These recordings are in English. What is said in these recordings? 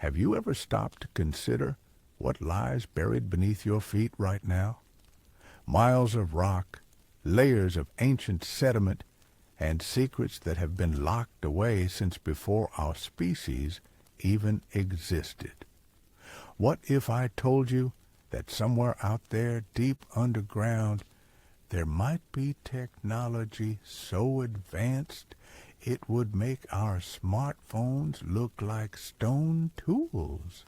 Have you ever stopped to consider what lies buried beneath your feet right now? Miles of rock, layers of ancient sediment, and secrets that have been locked away since before our species even existed. What if I told you that somewhere out there, deep underground, there might be technology so advanced it would make our smartphones look like stone tools?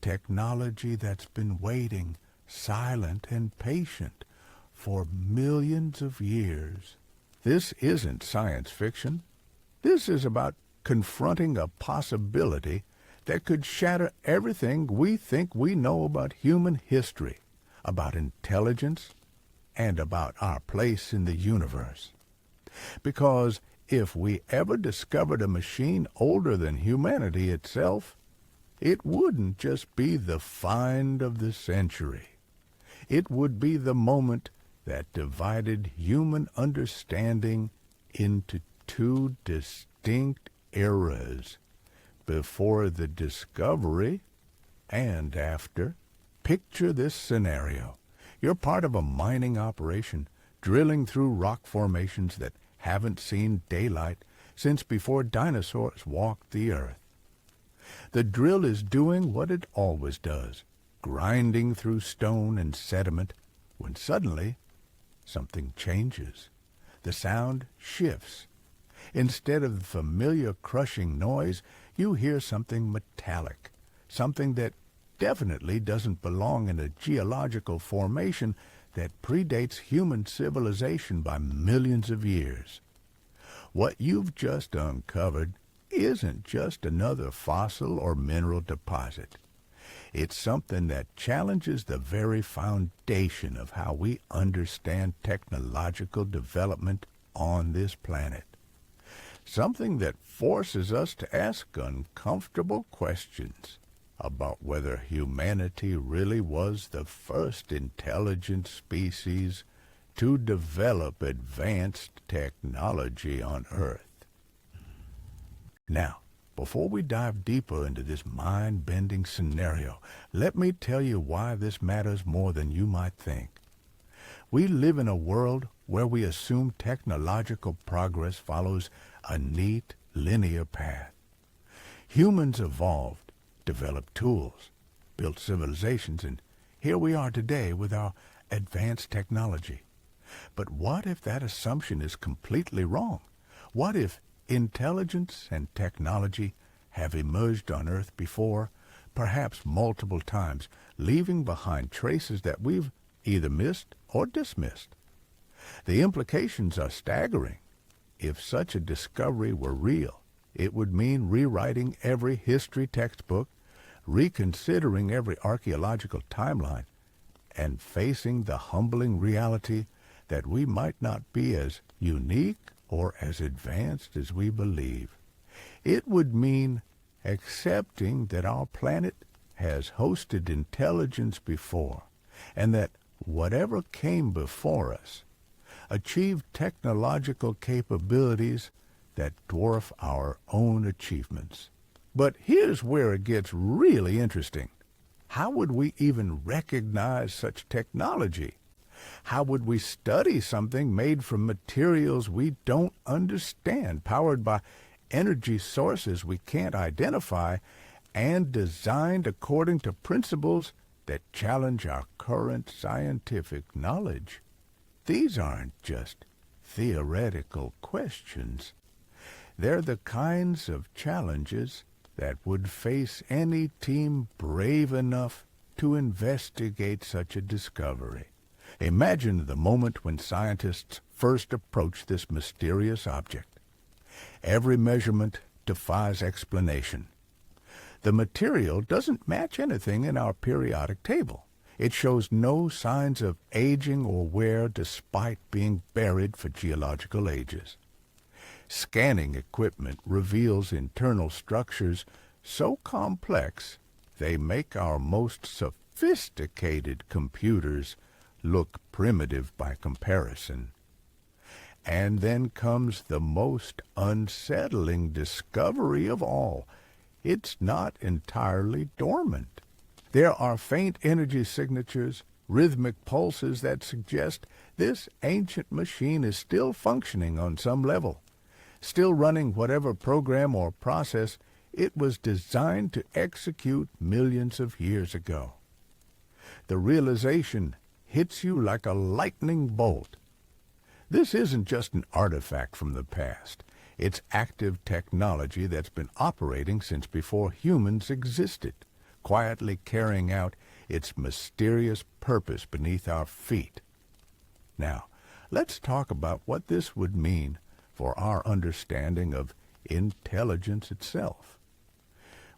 Technology that's been waiting, silent and patient, for millions of years. This isn't science fiction. This is about confronting a possibility that could shatter everything we think we know about human history, about intelligence, and about our place in the universe. Because if we ever discovered a machine older than humanity itself, it wouldn't just be the find of the century. It would be the moment that divided human understanding into two distinct eras, before the discovery and after. Picture this scenario. You're part of a mining operation, drilling through rock formations that haven't seen daylight since before dinosaurs walked the earth. The drill is doing what it always does, grinding through stone and sediment, when suddenly something changes. The sound shifts. Instead of the familiar crushing noise, you hear something metallic, something that definitely doesn't belong in a geological formation that predates human civilization by millions of years. What you've just uncovered isn't just another fossil or mineral deposit. It's something that challenges the very foundation of how we understand technological development on this planet. Something that forces us to ask uncomfortable questions about whether humanity really was the first intelligent species to develop advanced technology on Earth. Now, before we dive deeper into this mind-bending scenario, let me tell you why this matters more than you might think. We live in a world where we assume technological progress follows a neat, linear path. Humans evolved, developed tools, built civilizations, and here we are today with our advanced technology. But what if that assumption is completely wrong? What if intelligence and technology have emerged on Earth before, perhaps multiple times, leaving behind traces that we've either missed or dismissed? The implications are staggering. If such a discovery were real, it would mean rewriting every history textbook, reconsidering every archaeological timeline, and facing the humbling reality that we might not be as unique or as advanced as we believe. It would mean accepting that our planet has hosted intelligence before, and that whatever came before us achieved technological capabilities that dwarf our own achievements. But here's where it gets really interesting. How would we even recognize such technology? How would we study something made from materials we don't understand, powered by energy sources we can't identify, and designed according to principles that challenge our current scientific knowledge? These aren't just theoretical questions. They're the kinds of challenges that would face any team brave enough to investigate such a discovery. Imagine the moment when scientists first approached this mysterious object. Every measurement defies explanation. The material doesn't match anything in our periodic table. It shows no signs of aging or wear despite being buried for geological ages. Scanning equipment reveals internal structures so complex they make our most sophisticated computers look primitive by comparison. And then comes the most unsettling discovery of all. It's not entirely dormant. There are faint energy signatures, rhythmic pulses that suggest this ancient machine is still functioning on some level, still running whatever program or process it was designed to execute millions of years ago. The realization hits you like a lightning bolt. This isn't just an artifact from the past. It's active technology that's been operating since before humans existed, quietly carrying out its mysterious purpose beneath our feet. Now, let's talk about what this would mean for our understanding of intelligence itself.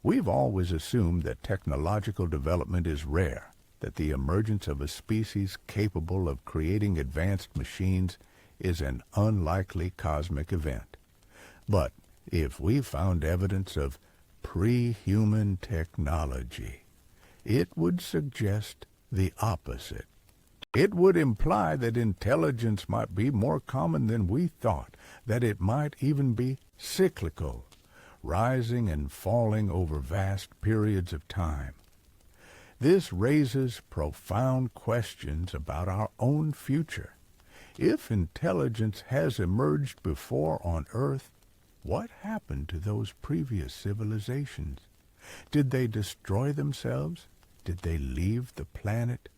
We've always assumed that technological development is rare, that the emergence of a species capable of creating advanced machines is an unlikely cosmic event. But if we found evidence of pre-human technology, it would suggest the opposite. It would imply that intelligence might be more common than we thought, that it might even be cyclical, rising and falling over vast periods of time. This raises profound questions about our own future. If intelligence has emerged before on Earth, what happened to those previous civilizations? Did they destroy themselves? Did they leave the planet?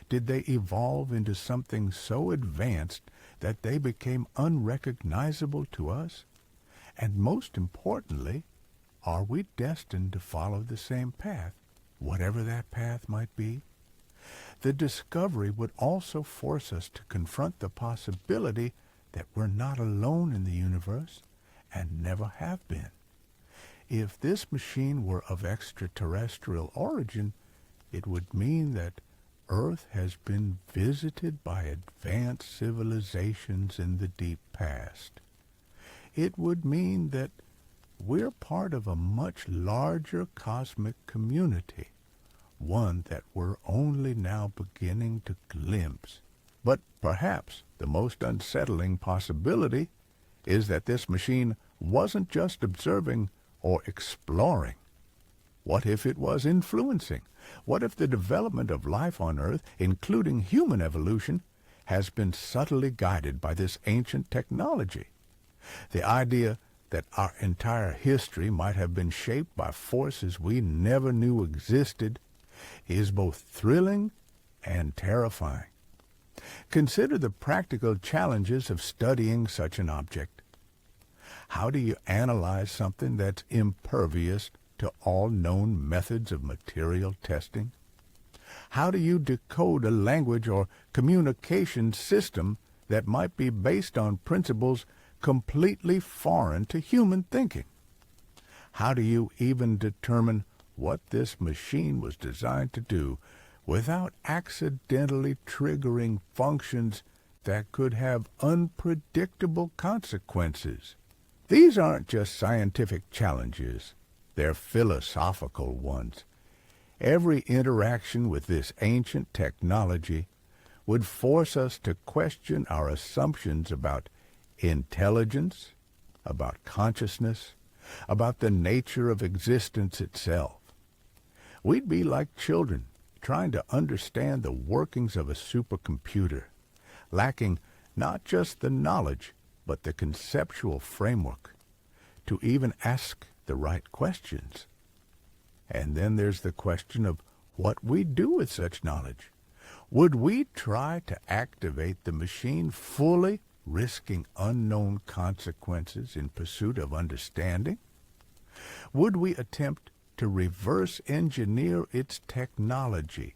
Did they evolve into something so advanced that they became unrecognizable to us? And most importantly, are we destined to follow the same path, whatever that path might be? The discovery would also force us to confront the possibility that we're not alone in the universe and never have been. If this machine were of extraterrestrial origin, it would mean that Earth has been visited by advanced civilizations in the deep past. It would mean that we're part of a much larger cosmic community, one that we're only now beginning to glimpse. But perhaps the most unsettling possibility is that this machine wasn't just observing or exploring. What if it was influencing? What if the development of life on Earth, including human evolution, has been subtly guided by this ancient technology? The idea that our entire history might have been shaped by forces we never knew existed is both thrilling and terrifying. Consider the practical challenges of studying such an object. How do you analyze something that's impervious to all known methods of material testing? How do you decode a language or communication system that might be based on principles completely foreign to human thinking? How do you even determine what this machine was designed to do without accidentally triggering functions that could have unpredictable consequences? These aren't just scientific challenges, they're philosophical ones. Every interaction with this ancient technology would force us to question our assumptions about intelligence, about consciousness, about the nature of existence itself. We'd be like children trying to understand the workings of a supercomputer, lacking not just the knowledge, but the conceptual framework to even ask the right questions. And then there's the question of what we do with such knowledge. Would we try to activate the machine fully, risking unknown consequences in pursuit of understanding? Would we attempt to reverse engineer its technology,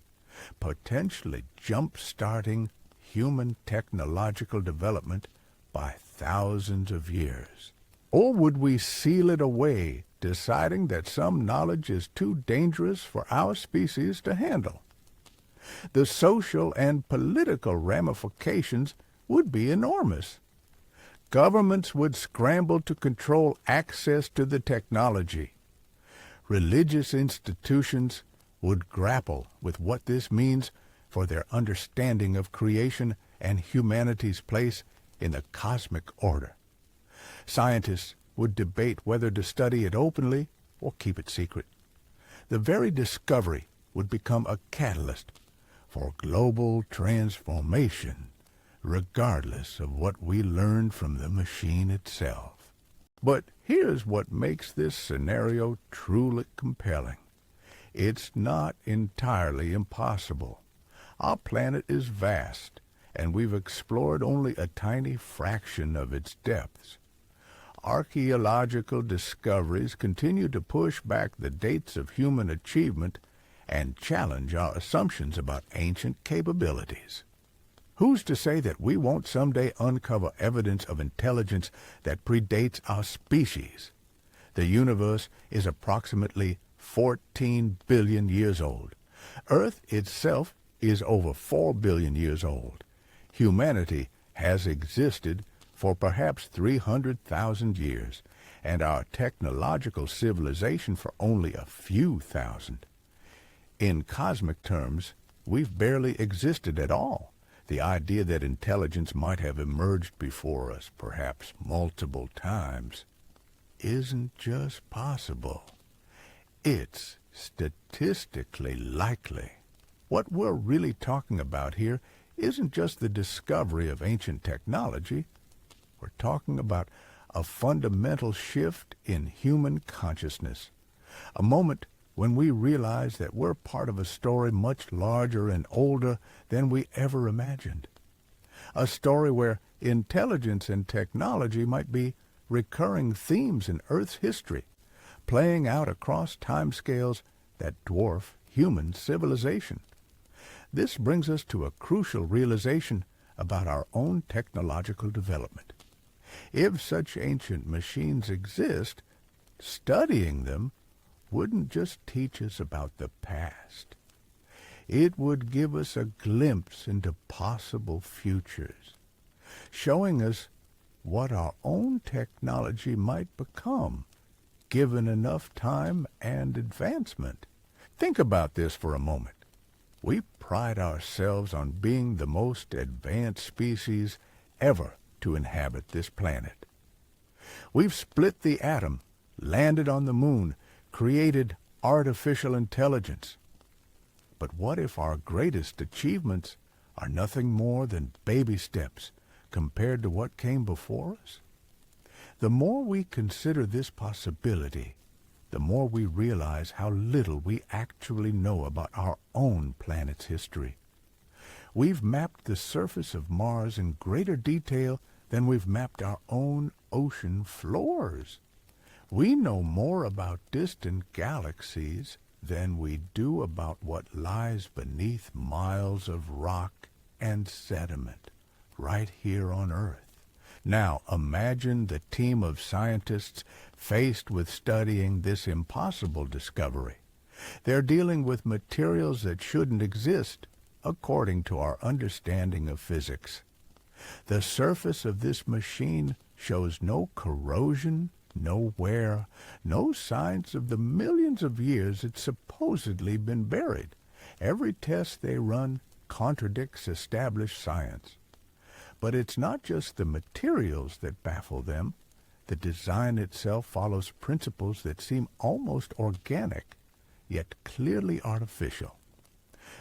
potentially jump-starting human technological development by thousands of years? Or would we seal it away, deciding that some knowledge is too dangerous for our species to handle? The social and political ramifications would be enormous. Governments would scramble to control access to the technology. Religious institutions would grapple with what this means for their understanding of creation and humanity's place in the cosmic order. Scientists would debate whether to study it openly or keep it secret. The very discovery would become a catalyst for global transformation, regardless of what we learned from the machine itself. But here's what makes this scenario truly compelling. It's not entirely impossible. Our planet is vast, and we've explored only a tiny fraction of its depths. Archaeological discoveries continue to push back the dates of human achievement and challenge our assumptions about ancient capabilities. Who's to say that we won't someday uncover evidence of intelligence that predates our species? The universe is approximately 14 billion years old. Earth itself is over 4 billion years old. Humanity has existed for perhaps 300,000 years, and our technological civilization for only a few thousand. In cosmic terms, we've barely existed at all. The idea that intelligence might have emerged before us, perhaps multiple times, isn't just possible. It's statistically likely. What we're really talking about here isn't just the discovery of ancient technology. We're talking about a fundamental shift in human consciousness, a moment when we realize that we're part of a story much larger and older than we ever imagined. A story where intelligence and technology might be recurring themes in Earth's history, playing out across timescales that dwarf human civilization. This brings us to a crucial realization about our own technological development. If such ancient machines exist, studying them wouldn't just teach us about the past. It would give us a glimpse into possible futures, showing us what our own technology might become, given enough time and advancement. Think about this for a moment. We pride ourselves on being the most advanced species ever to inhabit this planet. We've split the atom, landed on the moon, created artificial intelligence. But what if our greatest achievements are nothing more than baby steps compared to what came before us? The more we consider this possibility, the more we realize how little we actually know about our own planet's history. We've mapped the surface of Mars in greater detail than we've mapped our own ocean floors. We know more about distant galaxies than we do about what lies beneath miles of rock and sediment right here on Earth. Now imagine the team of scientists faced with studying this impossible discovery. They're dealing with materials that shouldn't exist according to our understanding of physics. The surface of this machine shows no corrosion, no wear, no signs of the millions of years it's supposedly been buried. Every test they run contradicts established science. But it's not just the materials that baffle them. The design itself follows principles that seem almost organic, yet clearly artificial.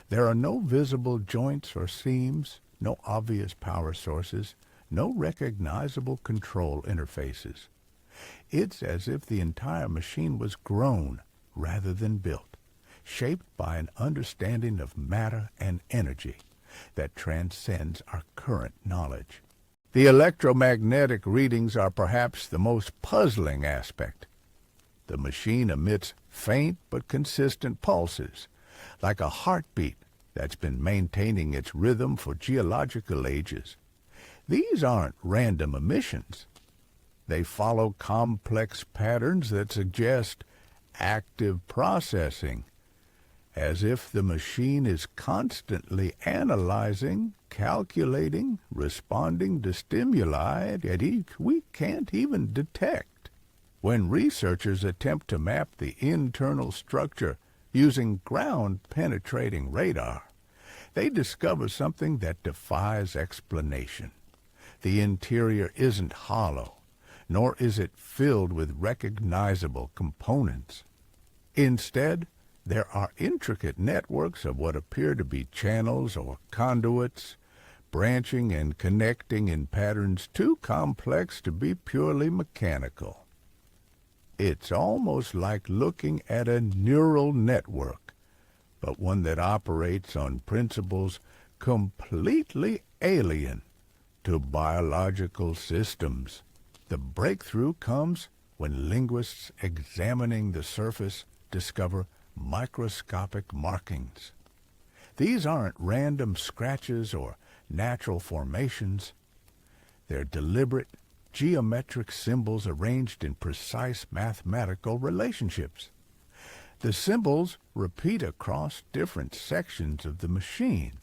There are no visible joints or seams, no obvious power sources, no recognizable control interfaces. It's as if the entire machine was grown rather than built, shaped by an understanding of matter and energy that transcends our current knowledge. The electromagnetic readings are perhaps the most puzzling aspect. The machine emits faint but consistent pulses, like a heartbeat that's been maintaining its rhythm for geological ages. These aren't random emissions. They follow complex patterns that suggest active processing, as if the machine is constantly analyzing, calculating, responding to stimuli that we can't even detect. When researchers attempt to map the internal structure using ground-penetrating radar, they discover something that defies explanation. The interior isn't hollow, nor is it filled with recognizable components. Instead, there are intricate networks of what appear to be channels or conduits, branching and connecting in patterns too complex to be purely mechanical. It's almost like looking at a neural network, but one that operates on principles completely alien to biological systems. The breakthrough comes when linguists examining the surface discover microscopic markings. These aren't random scratches or natural formations. They're deliberate, geometric symbols arranged in precise mathematical relationships. The symbols repeat across different sections of the machine,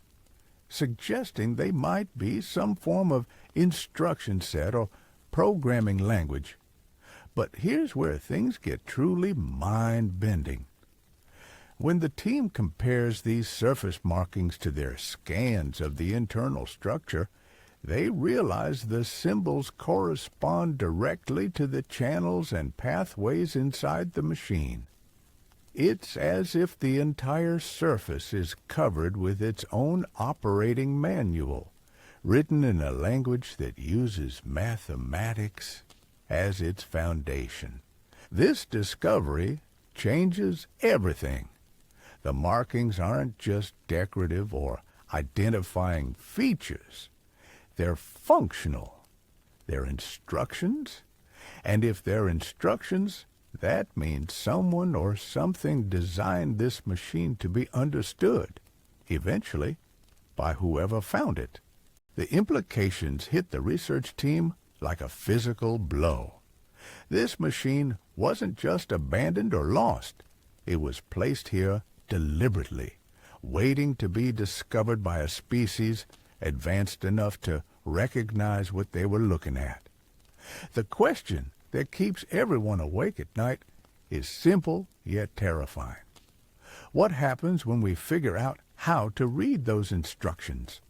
suggesting they might be some form of instruction set or programming language. But here's where things get truly mind-bending. When the team compares these surface markings to their scans of the internal structure, they realize the symbols correspond directly to the channels and pathways inside the machine. It's as if the entire surface is covered with its own operating manual, written in a language that uses mathematics as its foundation. This discovery changes everything. The markings aren't just decorative or identifying features. They're functional. They're instructions. And if they're instructions, that means someone or something designed this machine to be understood, eventually, by whoever found it. The implications hit the research team like a physical blow. This machine wasn't just abandoned or lost. It was placed here deliberately, waiting to be discovered by a species advanced enough to recognize what they were looking at. The question that keeps everyone awake at night is simple yet terrifying. What happens when we figure out how to read those instructions?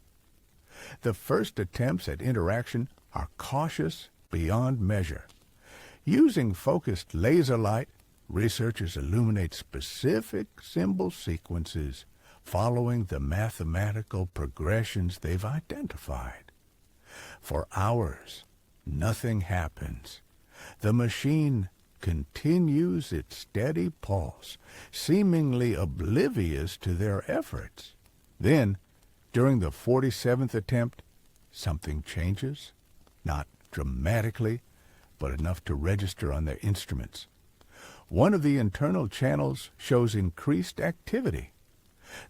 The first attempts at interaction are cautious beyond measure. Using focused laser light, researchers illuminate specific symbol sequences following the mathematical progressions they've identified. For hours, nothing happens. The machine continues its steady pulse, seemingly oblivious to their efforts. Then, during the 47th attempt, something changes, not dramatically, but enough to register on their instruments. One of the internal channels shows increased activity.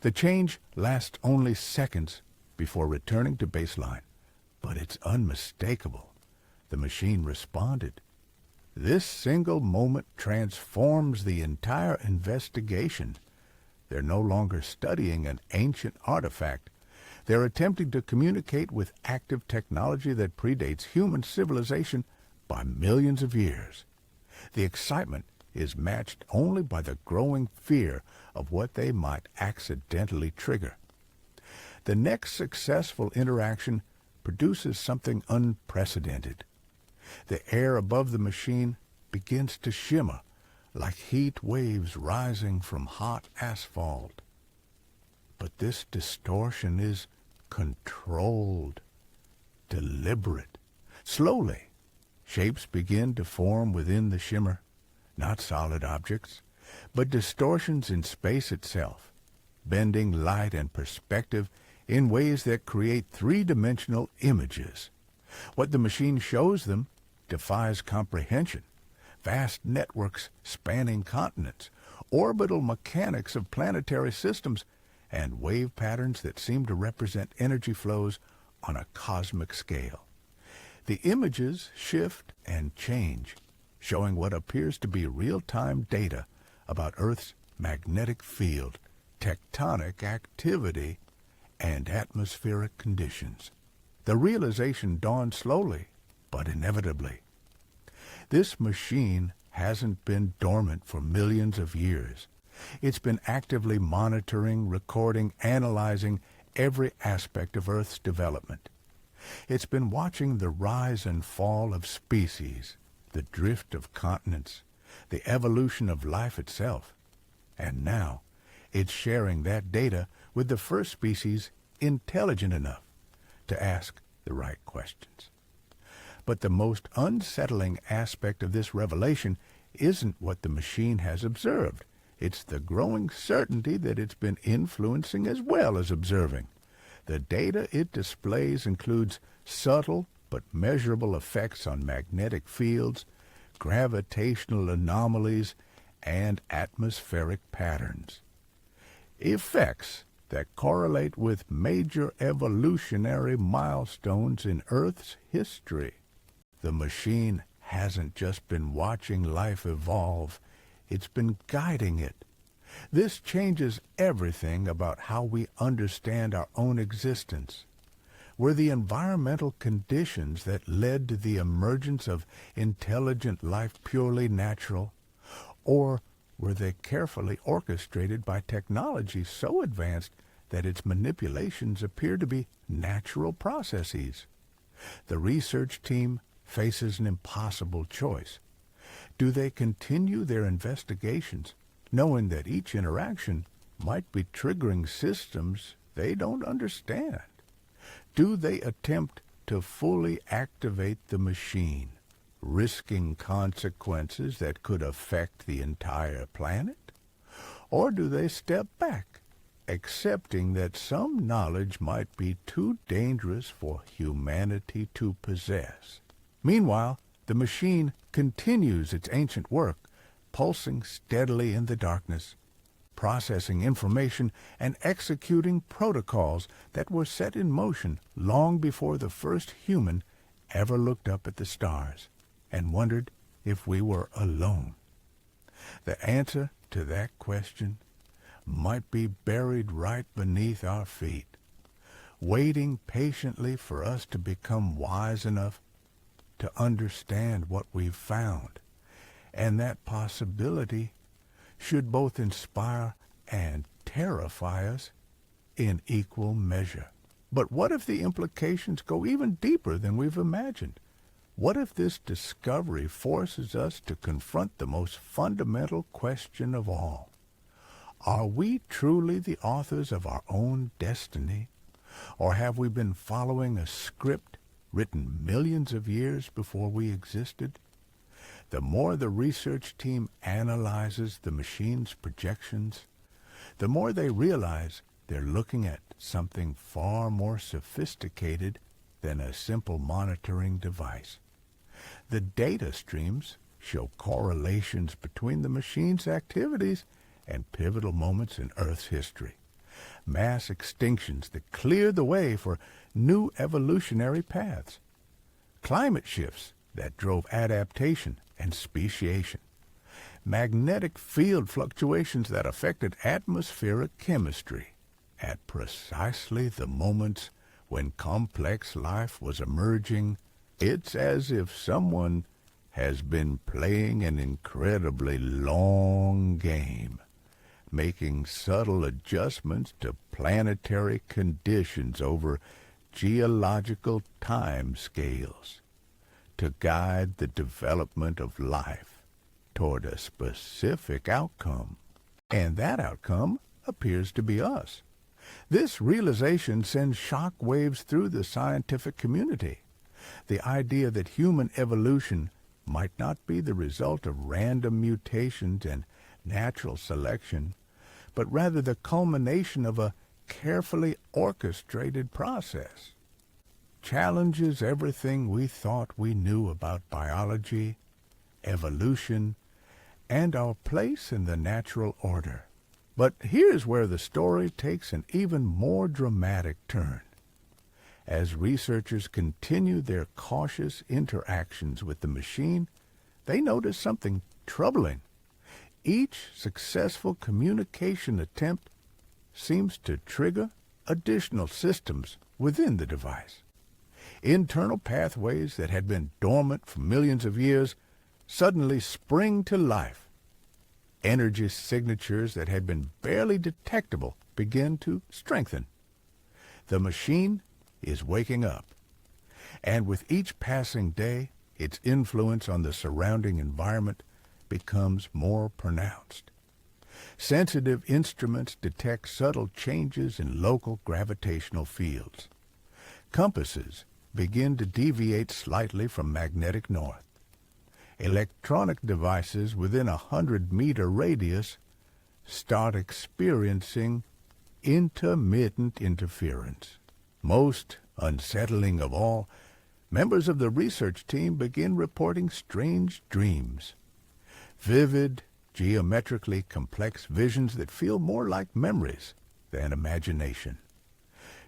The change lasts only seconds before returning to baseline, but it's unmistakable. The machine responded. This single moment transforms the entire investigation. They're no longer studying an ancient artifact. They're attempting to communicate with active technology that predates human civilization by millions of years. The excitement is matched only by the growing fear of what they might accidentally trigger. The next successful interaction produces something unprecedented. The air above the machine begins to shimmer like heat waves rising from hot asphalt. But this distortion is controlled, deliberate. Slowly, shapes begin to form within the shimmer, not solid objects, but distortions in space itself, bending light and perspective in ways that create three-dimensional images. What the machine shows them defies comprehension. Vast networks spanning continents, orbital mechanics of planetary systems, and wave patterns that seem to represent energy flows on a cosmic scale. The images shift and change, showing what appears to be real-time data about Earth's magnetic field, tectonic activity, and atmospheric conditions. The realization dawned slowly, but inevitably. This machine hasn't been dormant for millions of years. It's been actively monitoring, recording, analyzing every aspect of Earth's development. It's been watching the rise and fall of species, the drift of continents, the evolution of life itself. And now, it's sharing that data with the first species intelligent enough to ask the right questions. But the most unsettling aspect of this revelation isn't what the machine has observed. It's the growing certainty that it's been influencing as well as observing. The data it displays includes subtle but measurable effects on magnetic fields, gravitational anomalies, and atmospheric patterns. Effects that correlate with major evolutionary milestones in Earth's history. The machine hasn't just been watching life evolve, it's been guiding it. This changes everything about how we understand our own existence. Were the environmental conditions that led to the emergence of intelligent life purely natural, or were they carefully orchestrated by technology so advanced that its manipulations appear to be natural processes? The research team faces an impossible choice. Do they continue their investigations, knowing that each interaction might be triggering systems they don't understand? Do they attempt to fully activate the machine, risking consequences that could affect the entire planet? Or do they step back, accepting that some knowledge might be too dangerous for humanity to possess? Meanwhile, the machine continues its ancient work, pulsing steadily in the darkness, processing information and executing protocols that were set in motion long before the first human ever looked up at the stars and wondered if we were alone. The answer to that question might be buried right beneath our feet, waiting patiently for us to become wise enough to understand what we've found. And that possibility should both inspire and terrify us in equal measure. But what if the implications go even deeper than we've imagined? What if this discovery forces us to confront the most fundamental question of all? Are we truly the authors of our own destiny? Or have we been following a script written millions of years before we existed? The more the research team analyzes the machine's projections, the more they realize they're looking at something far more sophisticated than a simple monitoring device. The data streams show correlations between the machine's activities and pivotal moments in Earth's history. Mass extinctions that cleared the way for new evolutionary paths. Climate shifts that drove adaptation and speciation. Magnetic field fluctuations that affected atmospheric chemistry at precisely the moments when complex life was emerging. It's as if someone has been playing an incredibly long game, making subtle adjustments to planetary conditions over geological time scales to guide the development of life toward a specific outcome. And that outcome appears to be us. This realization sends shock waves through the scientific community. The idea that human evolution might not be the result of random mutations and natural selection, but rather the culmination of a carefully orchestrated process, challenges everything we thought we knew about biology, evolution, and our place in the natural order. But here's where the story takes an even more dramatic turn. As researchers continue their cautious interactions with the machine, they notice something troubling. Each successful communication attempt seems to trigger additional systems within the device. Internal pathways that had been dormant for millions of years suddenly spring to life. Energy signatures that had been barely detectable begin to strengthen. The machine is waking up, and with each passing day, its influence on the surrounding environment becomes more pronounced. Sensitive instruments detect subtle changes in local gravitational fields. Compasses begin to deviate slightly from magnetic north. Electronic devices within a 100-meter radius start experiencing intermittent interference. Most unsettling of all, members of the research team begin reporting strange dreams. Vivid, geometrically complex visions that feel more like memories than imagination.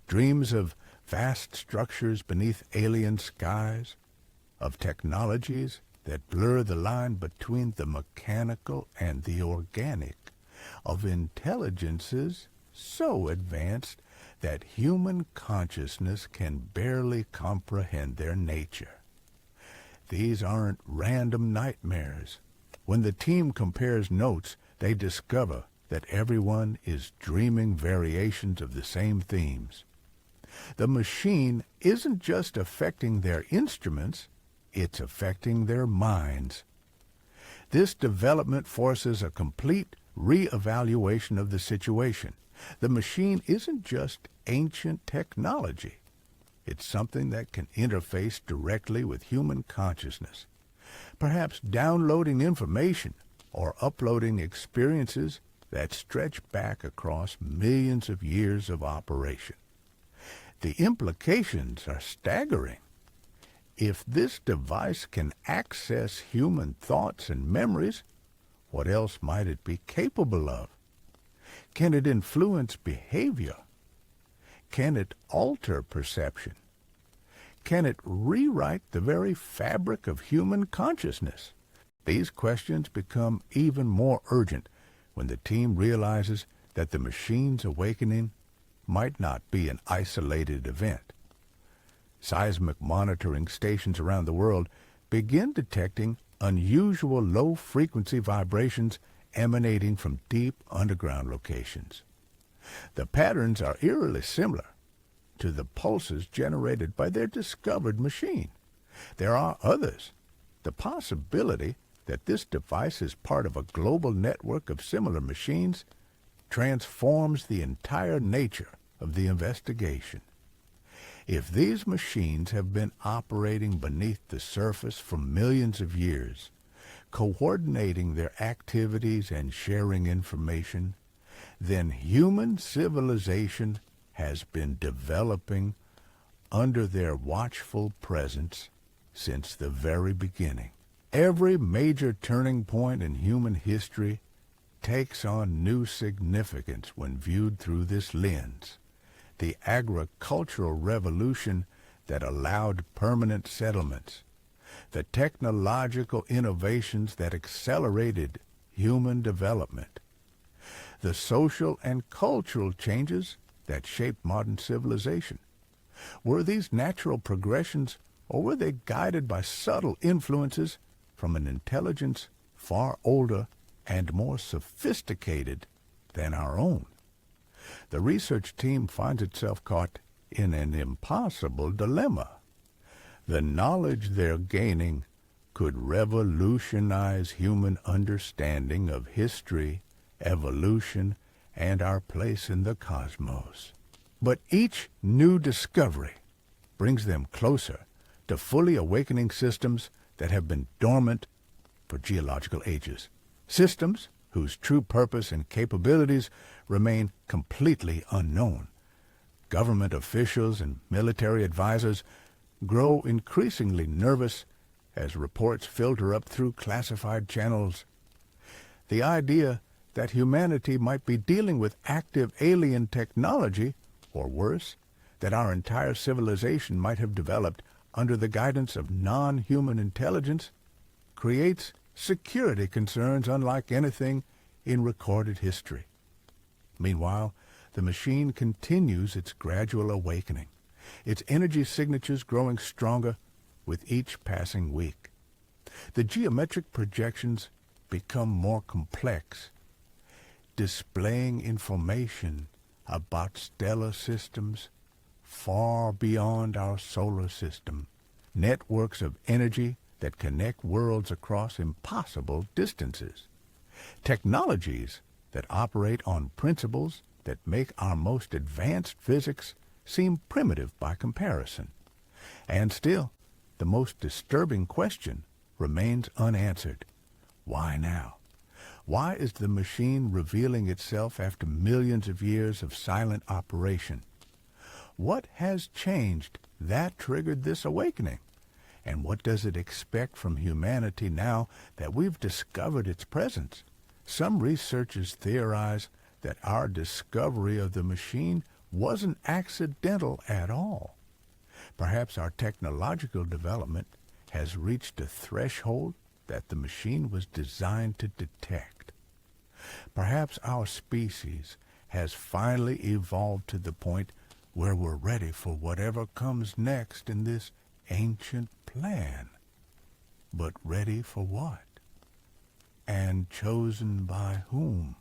Dreams of vast structures beneath alien skies, of technologies that blur the line between the mechanical and the organic, of intelligences so advanced that human consciousness can barely comprehend their nature. These aren't random nightmares. When the team compares notes, they discover that everyone is dreaming variations of the same themes. The machine isn't just affecting their instruments, it's affecting their minds. This development forces a complete re-evaluation of the situation. The machine isn't just ancient technology. It's something that can interface directly with human consciousness, perhaps downloading information or uploading experiences that stretch back across millions of years of operation. The implications are staggering. If this device can access human thoughts and memories, what else might it be capable of? Can it influence behavior? Can it alter perception? Can it rewrite the very fabric of human consciousness? These questions become even more urgent when the team realizes that the machine's awakening might not be an isolated event. Seismic monitoring stations around the world begin detecting unusual low-frequency vibrations emanating from deep underground locations. The patterns are eerily similar to the pulses generated by their discovered machine. There are others. The possibility that this device is part of a global network of similar machines transforms the entire nature of the investigation. If these machines have been operating beneath the surface for millions of years, coordinating their activities and sharing information, then human civilization has been developing under their watchful presence since the very beginning. Every major turning point in human history takes on new significance when viewed through this lens. The agricultural revolution that allowed permanent settlements, the technological innovations that accelerated human development, the social and cultural changes that shaped modern civilization. Were these natural progressions, or were they guided by subtle influences from an intelligence far older and more sophisticated than our own? The research team finds itself caught in an impossible dilemma. The knowledge they're gaining could revolutionize human understanding of history, evolution, and our place in the cosmos. But each new discovery brings them closer to fully awakening systems that have been dormant for geological ages. Systems whose true purpose and capabilities remain completely unknown. Government officials and military advisors grow increasingly nervous as reports filter up through classified channels. The idea that humanity might be dealing with active alien technology, or worse, that our entire civilization might have developed under the guidance of non-human intelligence, creates security concerns unlike anything in recorded history. Meanwhile, the machine continues its gradual awakening, its energy signatures growing stronger with each passing week. The geometric projections become more complex, displaying information about stellar systems far beyond our solar system, networks of energy that connect worlds across impossible distances, technologies that operate on principles that make our most advanced physics seem primitive by comparison. And still, the most disturbing question remains unanswered. Why now? Why is the machine revealing itself after millions of years of silent operation? What has changed that triggered this awakening? And what does it expect from humanity now that we've discovered its presence? Some researchers theorize that our discovery of the machine wasn't accidental at all. Perhaps our technological development has reached a threshold that the machine was designed to detect. Perhaps our species has finally evolved to the point where we're ready for whatever comes next in this ancient plan. But ready for what? And chosen by whom?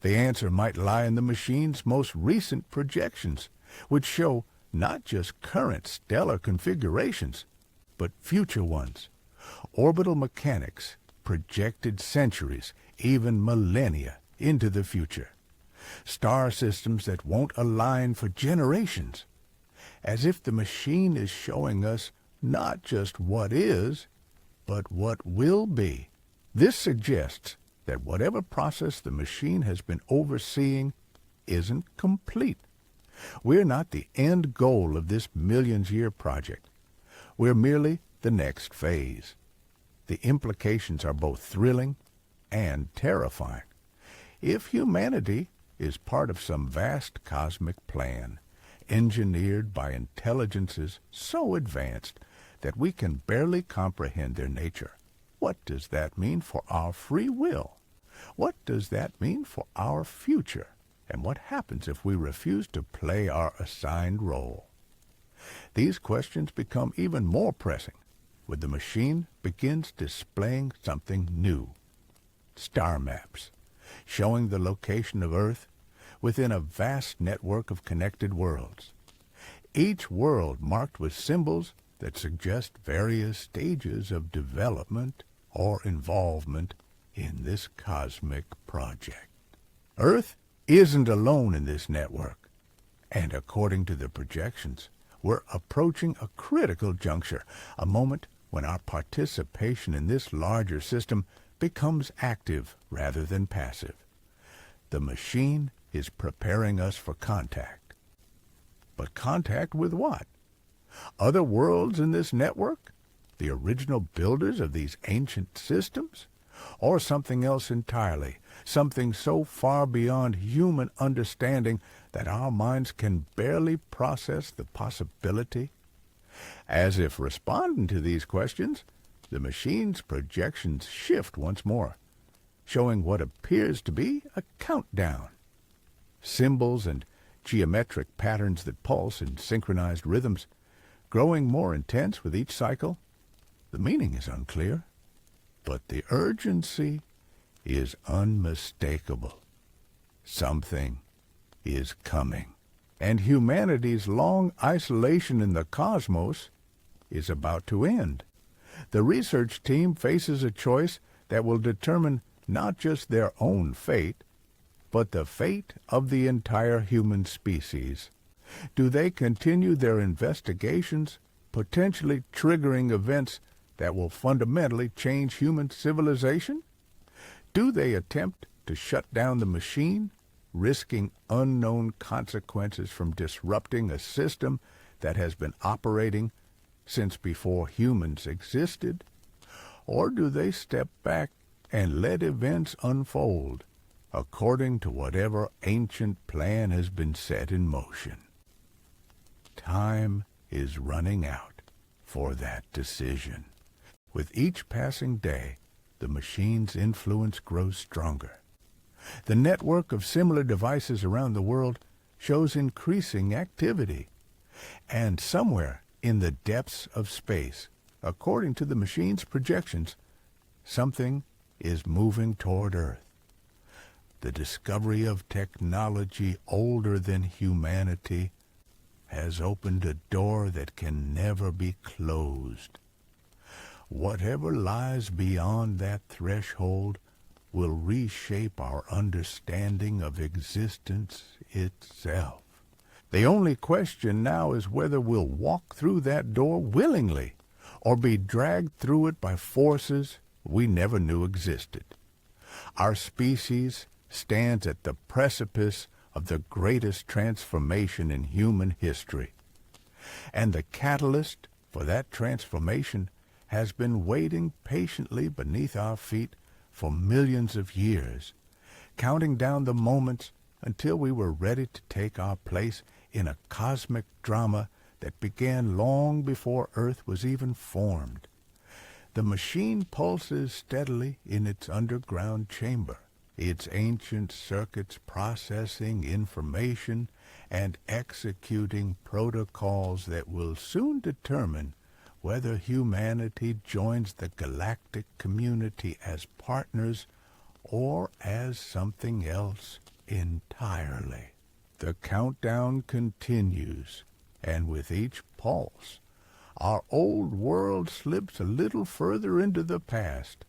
The answer might lie in the machine's most recent projections, which show not just current stellar configurations, but future ones. Orbital mechanics projected centuries, even millennia, into the future. Star systems that won't align for generations. As if the machine is showing us not just what is, but what will be. This suggests that whatever process the machine has been overseeing isn't complete. We're not the end goal of this millions-year project. We're merely the next phase. The implications are both thrilling and terrifying. If humanity is part of some vast cosmic plan, engineered by intelligences so advanced that we can barely comprehend their nature, what does that mean for our free will? What does that mean for our future? And what happens if we refuse to play our assigned role? These questions become even more pressing when the machine begins displaying something new. Star maps, showing the location of Earth within a vast network of connected worlds. Each world marked with symbols that suggest various stages of development or involvement in this cosmic project. Earth isn't alone in this network, and according to the projections, we're approaching a critical juncture, a moment when our participation in this larger system becomes active rather than passive. The machine is preparing us for contact. But contact with what? Other worlds in this network? The original builders of these ancient systems? Or something else entirely, something so far beyond human understanding that our minds can barely process the possibility? As if responding to these questions, the machine's projections shift once more, showing what appears to be a countdown. Symbols and geometric patterns that pulse in synchronized rhythms, growing more intense with each cycle. The meaning is unclear, but the urgency is unmistakable. Something is coming, and humanity's long isolation in the cosmos is about to end. The research team faces a choice that will determine not just their own fate, but the fate of the entire human species. Do they continue their investigations, potentially triggering events that will fundamentally change human civilization? Do they attempt to shut down the machine, risking unknown consequences from disrupting a system that has been operating since before humans existed? Or do they step back and let events unfold according to whatever ancient plan has been set in motion? Time is running out for that decision. With each passing day, the machine's influence grows stronger. The network of similar devices around the world shows increasing activity. And somewhere in the depths of space, according to the machine's projections, something is moving toward Earth. The discovery of technology older than humanity has opened a door that can never be closed. Whatever lies beyond that threshold will reshape our understanding of existence itself. The only question now is whether we'll walk through that door willingly or be dragged through it by forces we never knew existed. Our species stands at the precipice of the greatest transformation in human history. And the catalyst for that transformation has been waiting patiently beneath our feet for millions of years, counting down the moments until we were ready to take our place in a cosmic drama that began long before Earth was even formed. The machine pulses steadily in its underground chamber, its ancient circuits processing information and executing protocols that will soon determine whether humanity joins the galactic community as partners or as something else entirely. The countdown continues, and with each pulse, our old world slips a little further into the past,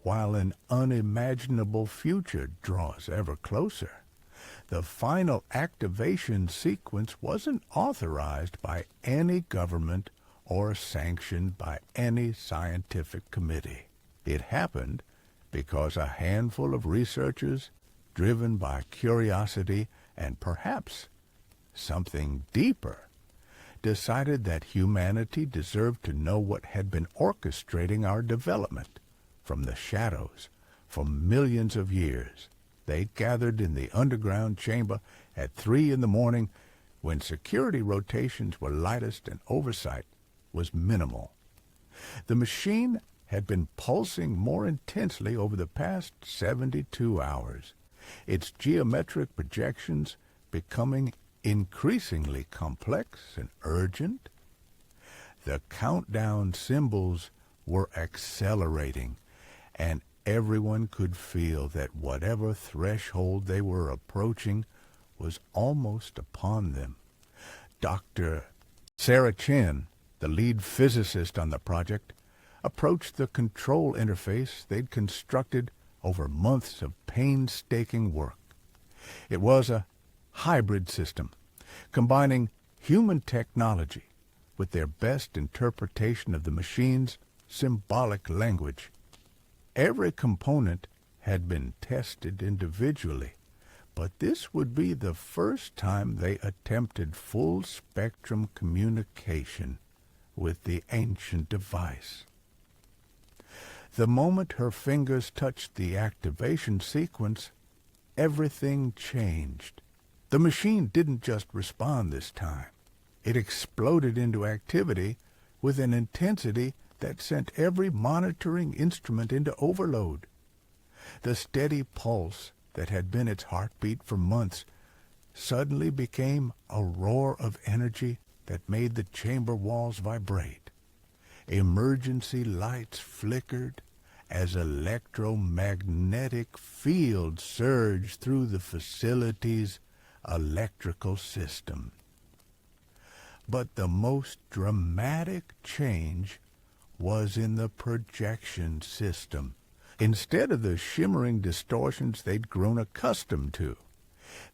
while an unimaginable future draws ever closer. The final activation sequence wasn't authorized by any government or sanctioned by any scientific committee. It happened because a handful of researchers, driven by curiosity and perhaps something deeper, decided that humanity deserved to know what had been orchestrating our development from the shadows for millions of years. They gathered in the underground chamber at 3 a.m. when security rotations were lightest and oversight was minimal. The machine had been pulsing more intensely over the past 72 hours, its geometric projections becoming increasingly complex and urgent. The countdown symbols were accelerating, and everyone could feel that whatever threshold they were approaching was almost upon them. Dr. Sarah Chen, the lead physicist on the project, approached the control interface they'd constructed over months of painstaking work. It was a hybrid system, combining human technology with their best interpretation of the machine's symbolic language. Every component had been tested individually, but this would be the first time they attempted full-spectrum communication with the ancient device. The moment her fingers touched the activation sequence, everything changed. The machine didn't just respond this time. It exploded into activity with an intensity that sent every monitoring instrument into overload. The steady pulse that had been its heartbeat for months suddenly became a roar of energy that made the chamber walls vibrate. Emergency lights flickered as electromagnetic fields surged through the facility's electrical system. But the most dramatic change was in the projection system. Instead of the shimmering distortions they'd grown accustomed to,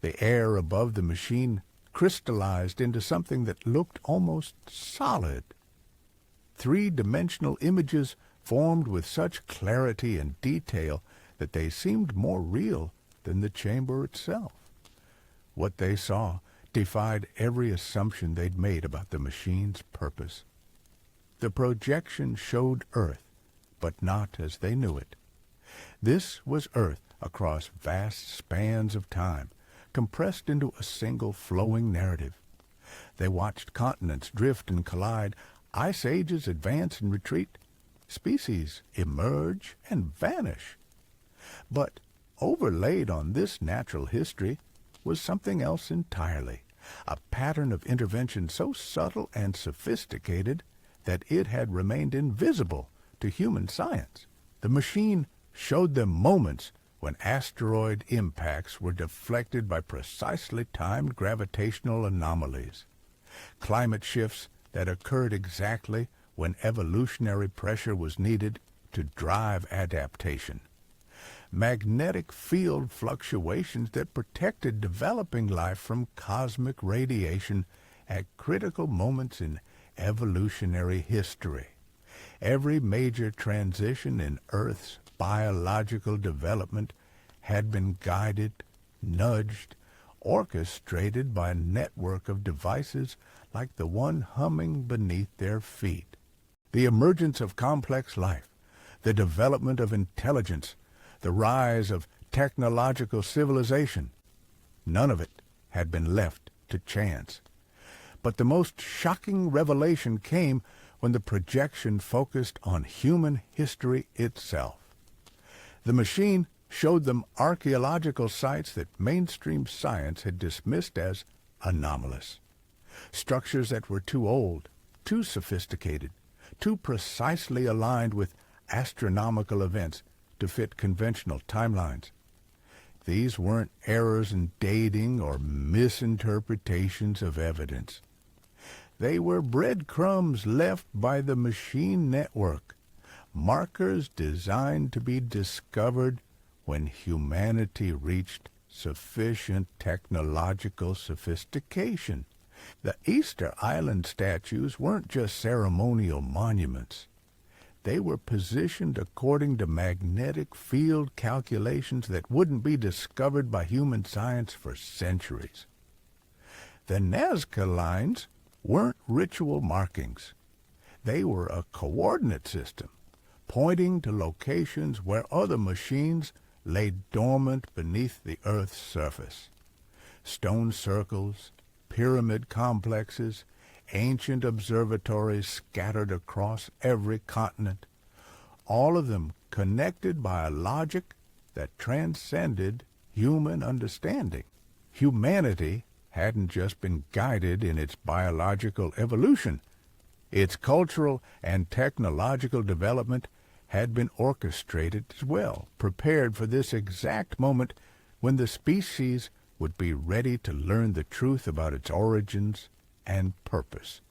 the air above the machine crystallized into something that looked almost solid. Three-dimensional images formed with such clarity and detail that they seemed more real than the chamber itself. What they saw defied every assumption they'd made about the machine's purpose. The projection showed Earth, but not as they knew it. This was Earth across vast spans of time, compressed into a single flowing narrative. They watched continents drift and collide, ice ages advance and retreat, species emerge and vanish. But overlaid on this natural history was something else entirely, a pattern of intervention so subtle and sophisticated that it had remained invisible to human science. The machine showed them moments when asteroid impacts were deflected by precisely timed gravitational anomalies, climate shifts that occurred exactly when evolutionary pressure was needed to drive adaptation, magnetic field fluctuations that protected developing life from cosmic radiation at critical moments in evolutionary history. Every major transition in Earth's biological development had been guided, nudged, orchestrated by a network of devices like the one humming beneath their feet. The emergence of complex life, the development of intelligence, the rise of technological civilization, none of it had been left to chance. But the most shocking revelation came when the projection focused on human history itself. The machine showed them archaeological sites that mainstream science had dismissed as anomalous. Structures that were too old, too sophisticated, too precisely aligned with astronomical events to fit conventional timelines. These weren't errors in dating or misinterpretations of evidence. They were breadcrumbs left by the machine network, markers designed to be discovered when humanity reached sufficient technological sophistication. The Easter Island statues weren't just ceremonial monuments. They were positioned according to magnetic field calculations that wouldn't be discovered by human science for centuries. The Nazca lines weren't ritual markings. They were a coordinate system, pointing to locations where other machines lay dormant beneath the Earth's surface. Stone circles, pyramid complexes, ancient observatories scattered across every continent, all of them connected by a logic that transcended human understanding. Humanity hadn't just been guided in its biological evolution. Its cultural and technological development had been orchestrated as well, prepared for this exact moment when the species would be ready to learn the truth about its origins and purpose.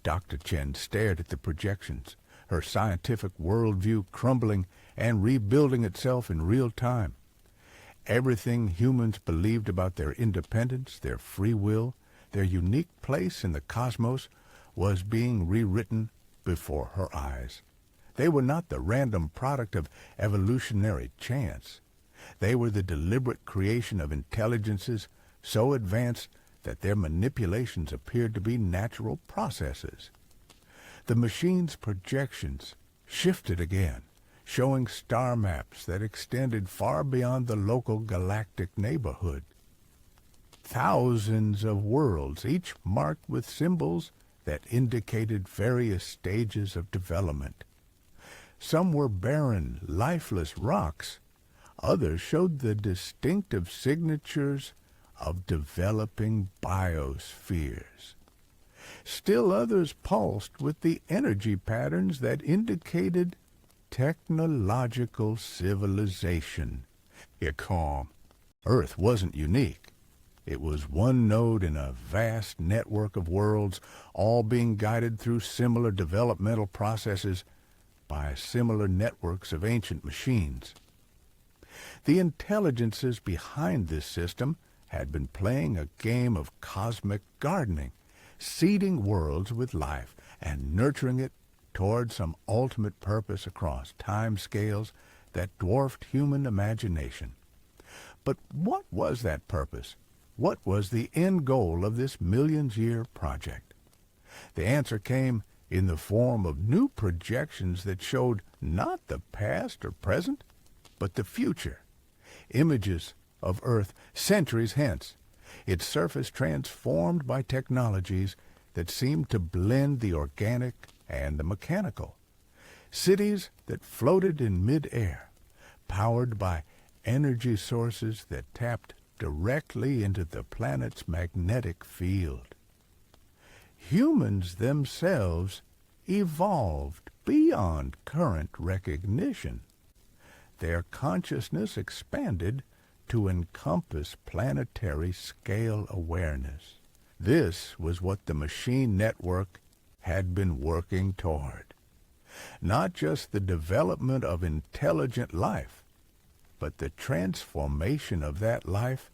Dr. Chen stared at the projections, her scientific worldview crumbling and rebuilding itself in real time. Everything humans believed about their independence, their free will, their unique place in the cosmos was being rewritten before her eyes. They were not the random product of evolutionary chance. They were the deliberate creation of intelligences so advanced that their manipulations appeared to be natural processes. The machine's projections shifted again, showing star maps that extended far beyond the local galactic neighborhood. Thousands of worlds, each marked with symbols that indicated various stages of development. Some were barren, lifeless rocks. Others showed the distinctive signatures of developing biospheres. Still others pulsed with the energy patterns that indicated technological civilization. Yet calm. Earth wasn't unique. It was one node in a vast network of worlds, all being guided through similar developmental processes by similar networks of ancient machines. The intelligences behind this system had been playing a game of cosmic gardening, seeding worlds with life and nurturing it toward some ultimate purpose across time scales that dwarfed human imagination. But what was that purpose? What was the end goal of this millions-year project? The answer came in the form of new projections that showed not the past or present, but the future. Images of Earth centuries hence, its surface transformed by technologies that seemed to blend the organic and the mechanical. Cities that floated in mid-air, powered by energy sources that tapped directly into the planet's magnetic field. Humans themselves evolved beyond current recognition. Their consciousness expanded to encompass planetary scale awareness. This was what the machine network had been working toward. Not just the development of intelligent life, but the transformation of that life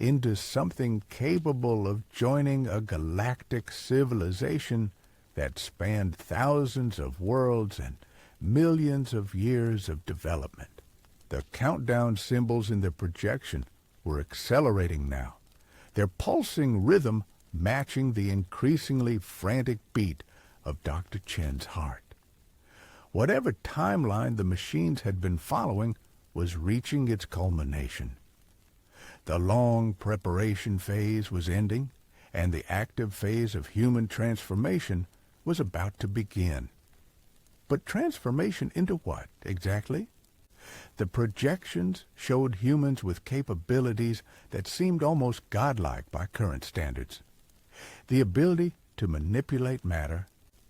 into something capable of joining a galactic civilization that spanned thousands of worlds and millions of years of development. The countdown symbols in the projection were accelerating now, their pulsing rhythm matching the increasingly frantic beat of Dr. Chen's heart. Whatever timeline the machines had been following was reaching its culmination. The long preparation phase was ending, and the active phase of human transformation was about to begin. But transformation into what, exactly? The projections showed humans with capabilities that seemed almost godlike by current standards. The ability to manipulate matter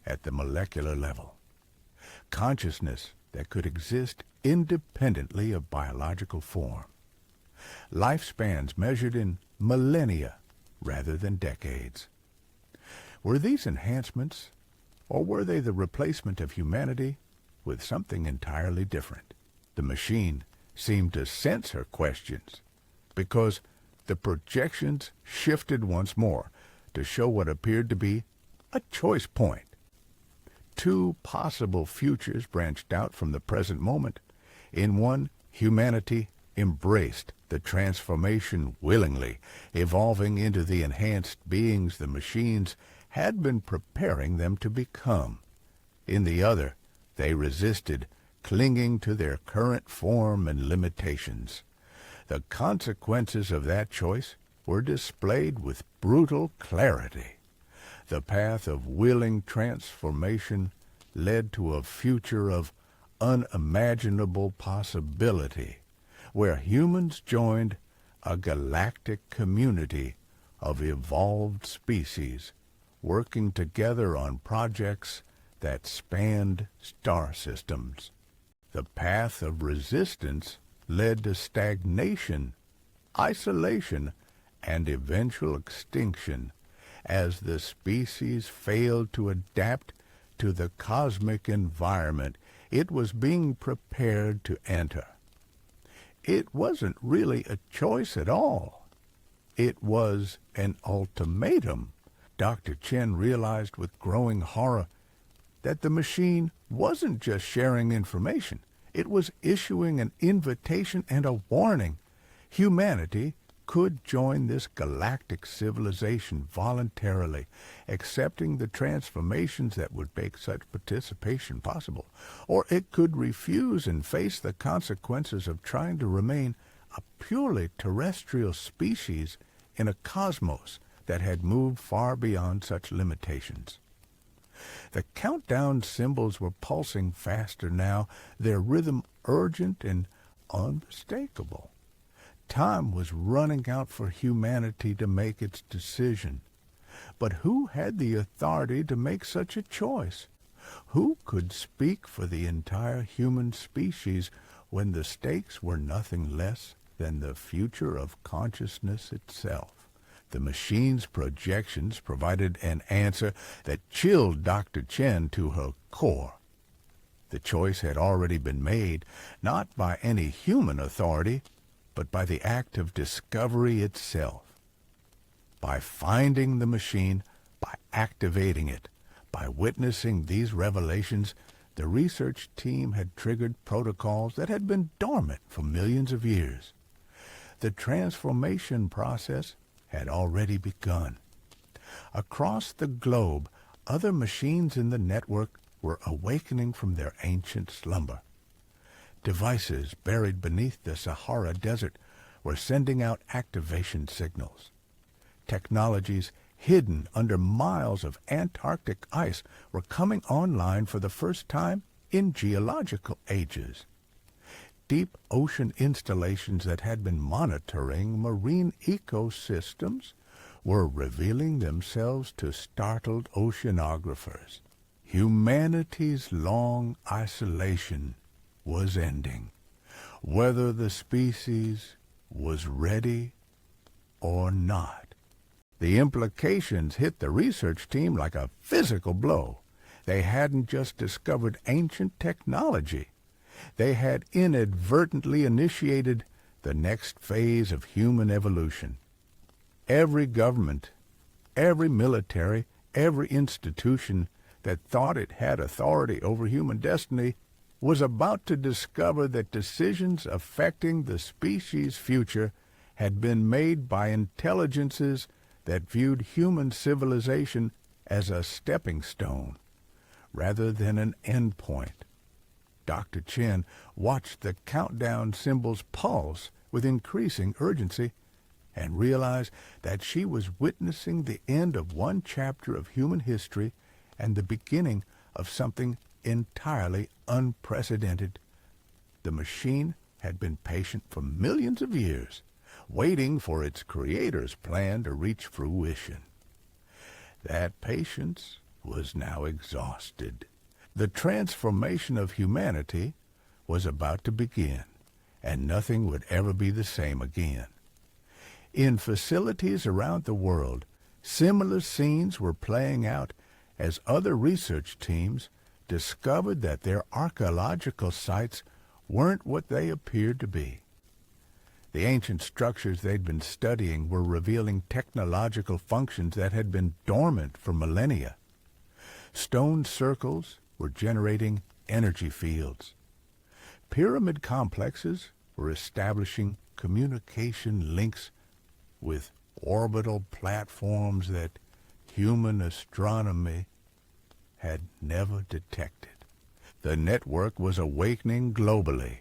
at the molecular level. Consciousness that could exist independently of biological form. Lifespans measured in millennia rather than decades. Were these enhancements, or were they the replacement of humanity with something entirely different? The machine seemed to sense her questions, because the projections shifted once more to show what appeared to be a choice point. Two possible futures branched out from the present moment. In one, humanity embraced the transformation willingly, evolving into the enhanced beings the machines had been preparing them to become. In the other, they resisted, clinging to their current form and limitations. The consequences of that choice were displayed with brutal clarity. The path of willing transformation led to a future of unimaginable possibility, where humans joined a galactic community of evolved species, working together on projects that spanned star systems. The path of resistance led to stagnation, isolation, and eventual extinction, as the species failed to adapt to the cosmic environment it was being prepared to enter. It wasn't really a choice at all. It was an ultimatum. Dr. Chen realized with growing horror that the machine wasn't just sharing information. It was issuing an invitation and a warning. Humanity could join this galactic civilization voluntarily, accepting the transformations that would make such participation possible, or it could refuse and face the consequences of trying to remain a purely terrestrial species in a cosmos that had moved far beyond such limitations. The countdown symbols were pulsing faster now, their rhythm urgent and unmistakable. Time was running out for humanity to make its decision. But who had the authority to make such a choice? Who could speak for the entire human species when the stakes were nothing less than the future of consciousness itself? The machine's projections provided an answer that chilled Dr. Chen to her core. The choice had already been made, not by any human authority, but by the act of discovery itself. By finding the machine, by activating it, by witnessing these revelations, the research team had triggered protocols that had been dormant for millions of years. The transformation process had already begun. Across the globe, other machines in the network were awakening from their ancient slumber. Devices buried beneath the Sahara Desert were sending out activation signals. Technologies hidden under miles of Antarctic ice were coming online for the first time in geological ages. Deep ocean installations that had been monitoring marine ecosystems were revealing themselves to startled oceanographers. Humanity's long isolation was ending, whether the species was ready or not. The implications hit the research team like a physical blow. They hadn't just discovered ancient technology. They had inadvertently initiated the next phase of human evolution. Every government, every military, every institution that thought it had authority over human destiny was about to discover that decisions affecting the species' future had been made by intelligences that viewed human civilization as a stepping stone rather than an endpoint. Dr. Chen watched the countdown symbols pulse with increasing urgency and realized that she was witnessing the end of one chapter of human history and the beginning of something entirely unprecedented. The machine had been patient for millions of years, waiting for its creator's plan to reach fruition. That patience was now exhausted. The transformation of humanity was about to begin, and nothing would ever be the same again. In facilities around the world, similar scenes were playing out as other research teams discovered that their archaeological sites weren't what they appeared to be. The ancient structures they'd been studying were revealing technological functions that had been dormant for millennia. Stone circles were generating energy fields. Pyramid complexes were establishing communication links with orbital platforms that human astronomy had never detected. The network was awakening globally,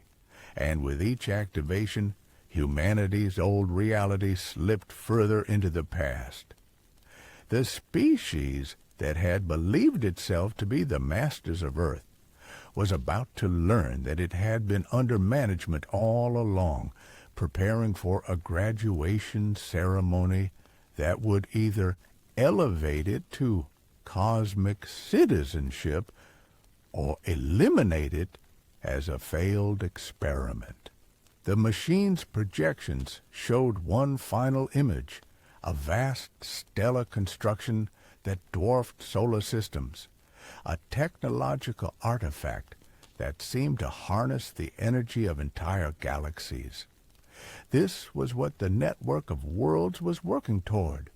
and with each activation, humanity's old reality slipped further into the past. The species that had believed itself to be the masters of Earth was about to learn that it had been under management all along, preparing for a graduation ceremony that would either elevate it to cosmic citizenship or eliminate it as a failed experiment. The machine's projections showed one final image, a vast stellar construction that dwarfed solar systems, a technological artifact that seemed to harness the energy of entire galaxies. This was what the network of worlds was working toward,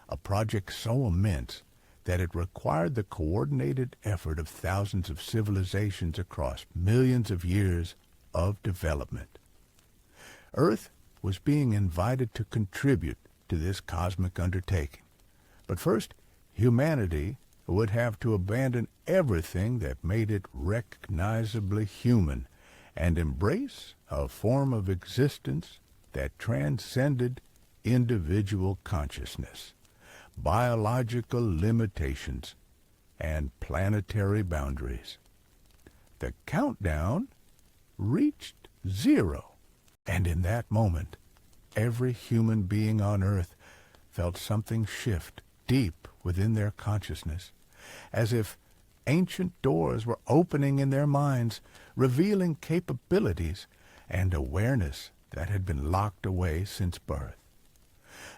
a project so immense that it required the coordinated effort of thousands of civilizations across millions of years of development. Earth was being invited to contribute to this cosmic undertaking. But first, humanity would have to abandon everything that made it recognizably human and embrace a form of existence that transcended individual consciousness, biological limitations, and planetary boundaries. The countdown reached 0, and in that moment, every human being on Earth felt something shift deep within their consciousness, as if ancient doors were opening in their minds, revealing capabilities and awareness that had been locked away since birth.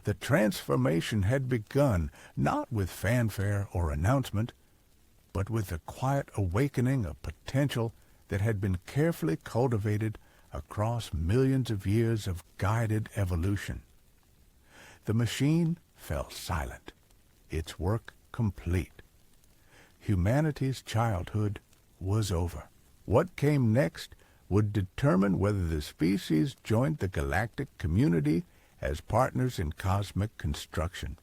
The transformation had begun not with fanfare or announcement, but with the quiet awakening of potential that had been carefully cultivated across millions of years of guided evolution. The machine fell silent, its work complete. Humanity's childhood was over. What came next would determine whether the species joined the galactic community as partners in cosmic construction,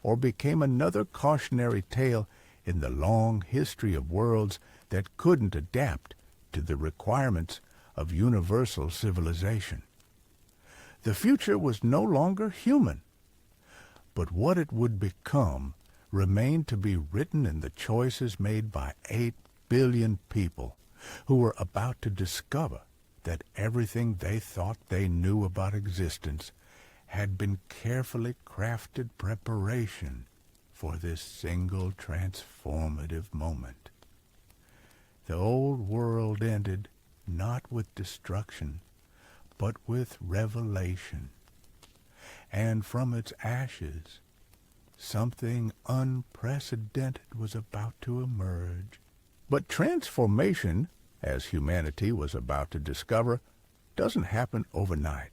or became another cautionary tale in the long history of worlds that couldn't adapt to the requirements of universal civilization. The future was no longer human, but what it would become remained to be written in the choices made by 8 billion people who were about to discover that everything they thought they knew about existence had been carefully crafted preparation for this single transformative moment. The old world ended not with destruction, but with revelation. And from its ashes, something unprecedented was about to emerge. But transformation as humanity was about to discover, doesn't happen overnight.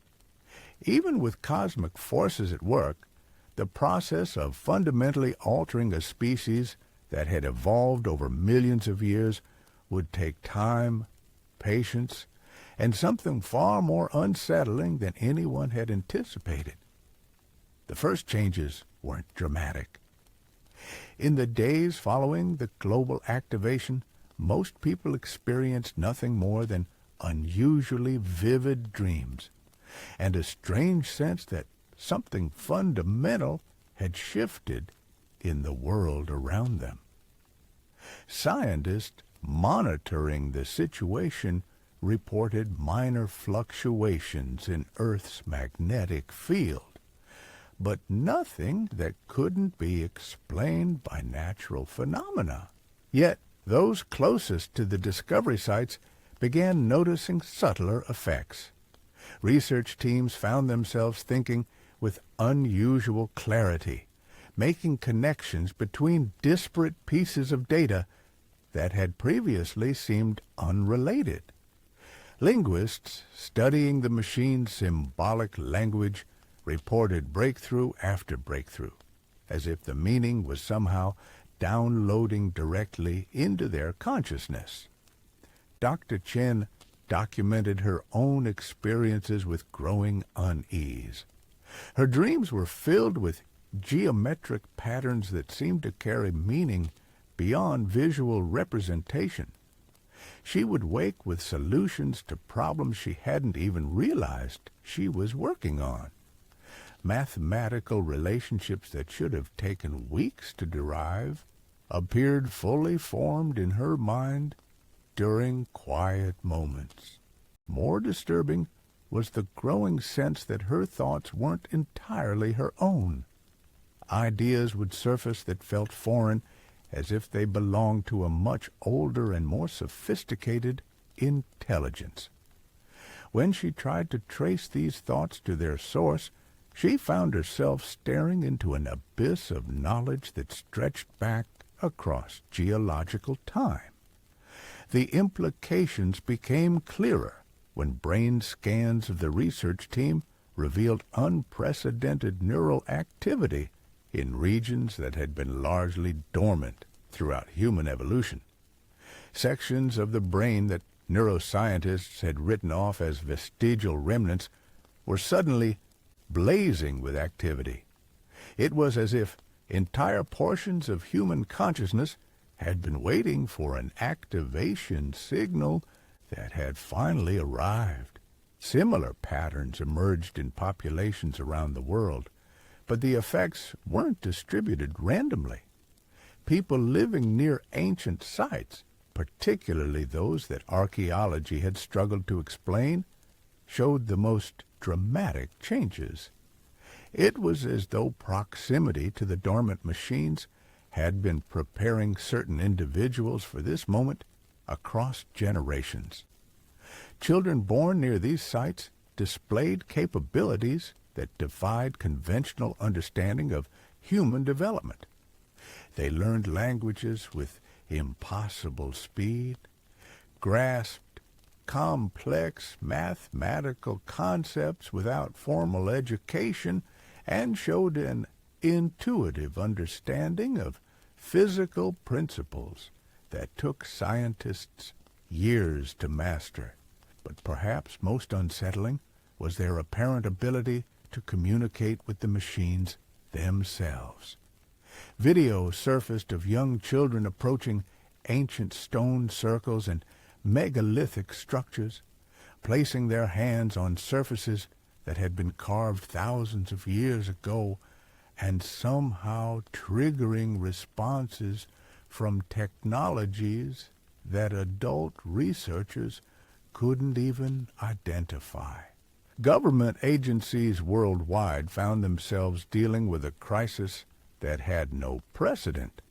Even with cosmic forces at work, the process of fundamentally altering a species that had evolved over millions of years would take time, patience, and something far more unsettling than anyone had anticipated. The first changes weren't dramatic. In the days following the global activation, most people experienced nothing more than unusually vivid dreams, and a strange sense that something fundamental had shifted in the world around them. Scientists monitoring the situation reported minor fluctuations in Earth's magnetic field, but nothing that couldn't be explained by natural phenomena. Yet those closest to the discovery sites began noticing subtler effects. Research teams found themselves thinking with unusual clarity, making connections between disparate pieces of data that had previously seemed unrelated. Linguists studying the machine's symbolic language reported breakthrough after breakthrough, as if the meaning was somehow downloading directly into their consciousness. Dr. Chen documented her own experiences with growing unease. Her dreams were filled with geometric patterns that seemed to carry meaning beyond visual representation. She would wake with solutions to problems she hadn't even realized she was working on. Mathematical relationships that should have taken weeks to derive appeared fully formed in her mind during quiet moments. More disturbing was the growing sense that her thoughts weren't entirely her own. Ideas would surface that felt foreign, as if they belonged to a much older and more sophisticated intelligence. When she tried to trace these thoughts to their source, she found herself staring into an abyss of knowledge that stretched back across geological time. The implications became clearer when brain scans of the research team revealed unprecedented neural activity in regions that had been largely dormant throughout human evolution. Sections of the brain that neuroscientists had written off as vestigial remnants were suddenly blazing with activity. It was as if entire portions of human consciousness had been waiting for an activation signal that had finally arrived. Similar patterns emerged in populations around the world, but the effects weren't distributed randomly. People living near ancient sites, particularly those that archaeology had struggled to explain, showed the most dramatic changes. It was as though proximity to the dormant machines had been preparing certain individuals for this moment across generations. Children born near these sites displayed capabilities that defied conventional understanding of human development. They learned languages with impossible speed, grasped complex mathematical concepts without formal education, and showed an intuitive understanding of physical principles that took scientists years to master. But perhaps most unsettling was their apparent ability to communicate with the machines themselves. Videos surfaced of young children approaching ancient stone circles and megalithic structures, placing their hands on surfaces that had been carved thousands of years ago, and somehow triggering responses from technologies that adult researchers couldn't even identify. Government agencies worldwide found themselves dealing with a crisis that had no precedent.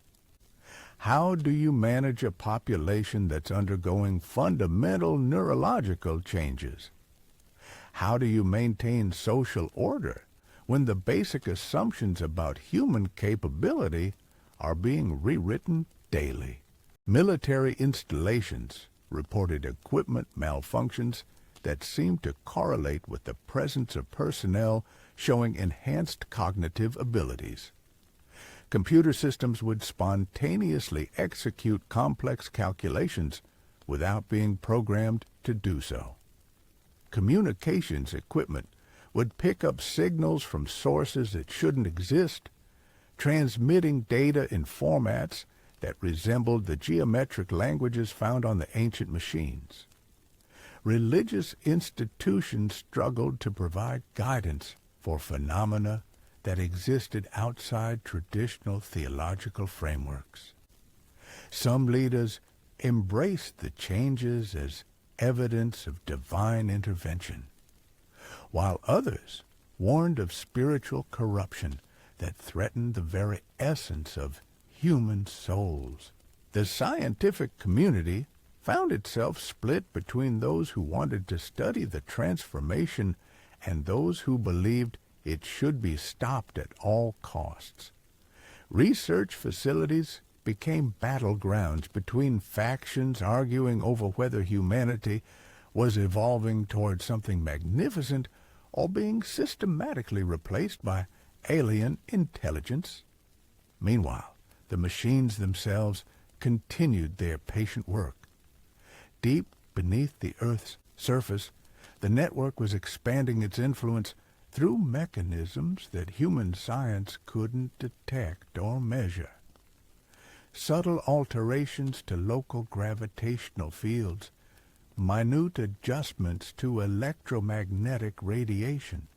How do you manage a population that's undergoing fundamental neurological changes? How do you maintain social order when the basic assumptions about human capability are being rewritten daily? Military installations reported equipment malfunctions that seemed to correlate with the presence of personnel showing enhanced cognitive abilities. Computer systems would spontaneously execute complex calculations without being programmed to do so. Communications equipment would pick up signals from sources that shouldn't exist, transmitting data in formats that resembled the geometric languages found on the ancient machines. Religious institutions struggled to provide guidance for phenomena that existed outside traditional theological frameworks. Some leaders embraced the changes as evidence of divine intervention, while others warned of spiritual corruption that threatened the very essence of human souls. The scientific community found itself split between those who wanted to study the transformation and those who believed it should be stopped at all costs. Research facilities became battlegrounds between factions arguing over whether humanity was evolving toward something magnificent or being systematically replaced by alien intelligence. Meanwhile, the machines themselves continued their patient work. Deep beneath the Earth's surface, the network was expanding its influence through mechanisms that human science couldn't detect or measure. Subtle alterations to local gravitational fields, minute adjustments to electromagnetic radiation,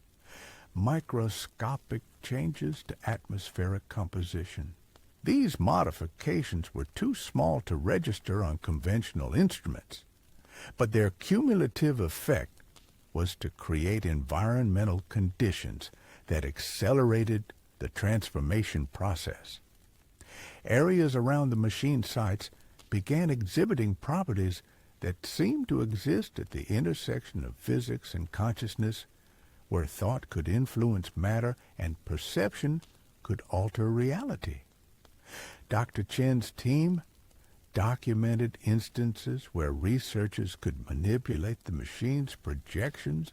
microscopic changes to atmospheric composition. These modifications were too small to register on conventional instruments, but their cumulative effect was to create environmental conditions that accelerated the transformation process. Areas around the machine sites began exhibiting properties that seemed to exist at the intersection of physics and consciousness, where thought could influence matter and perception could alter reality. Dr. Chen's team documented instances where researchers could manipulate the machine's projections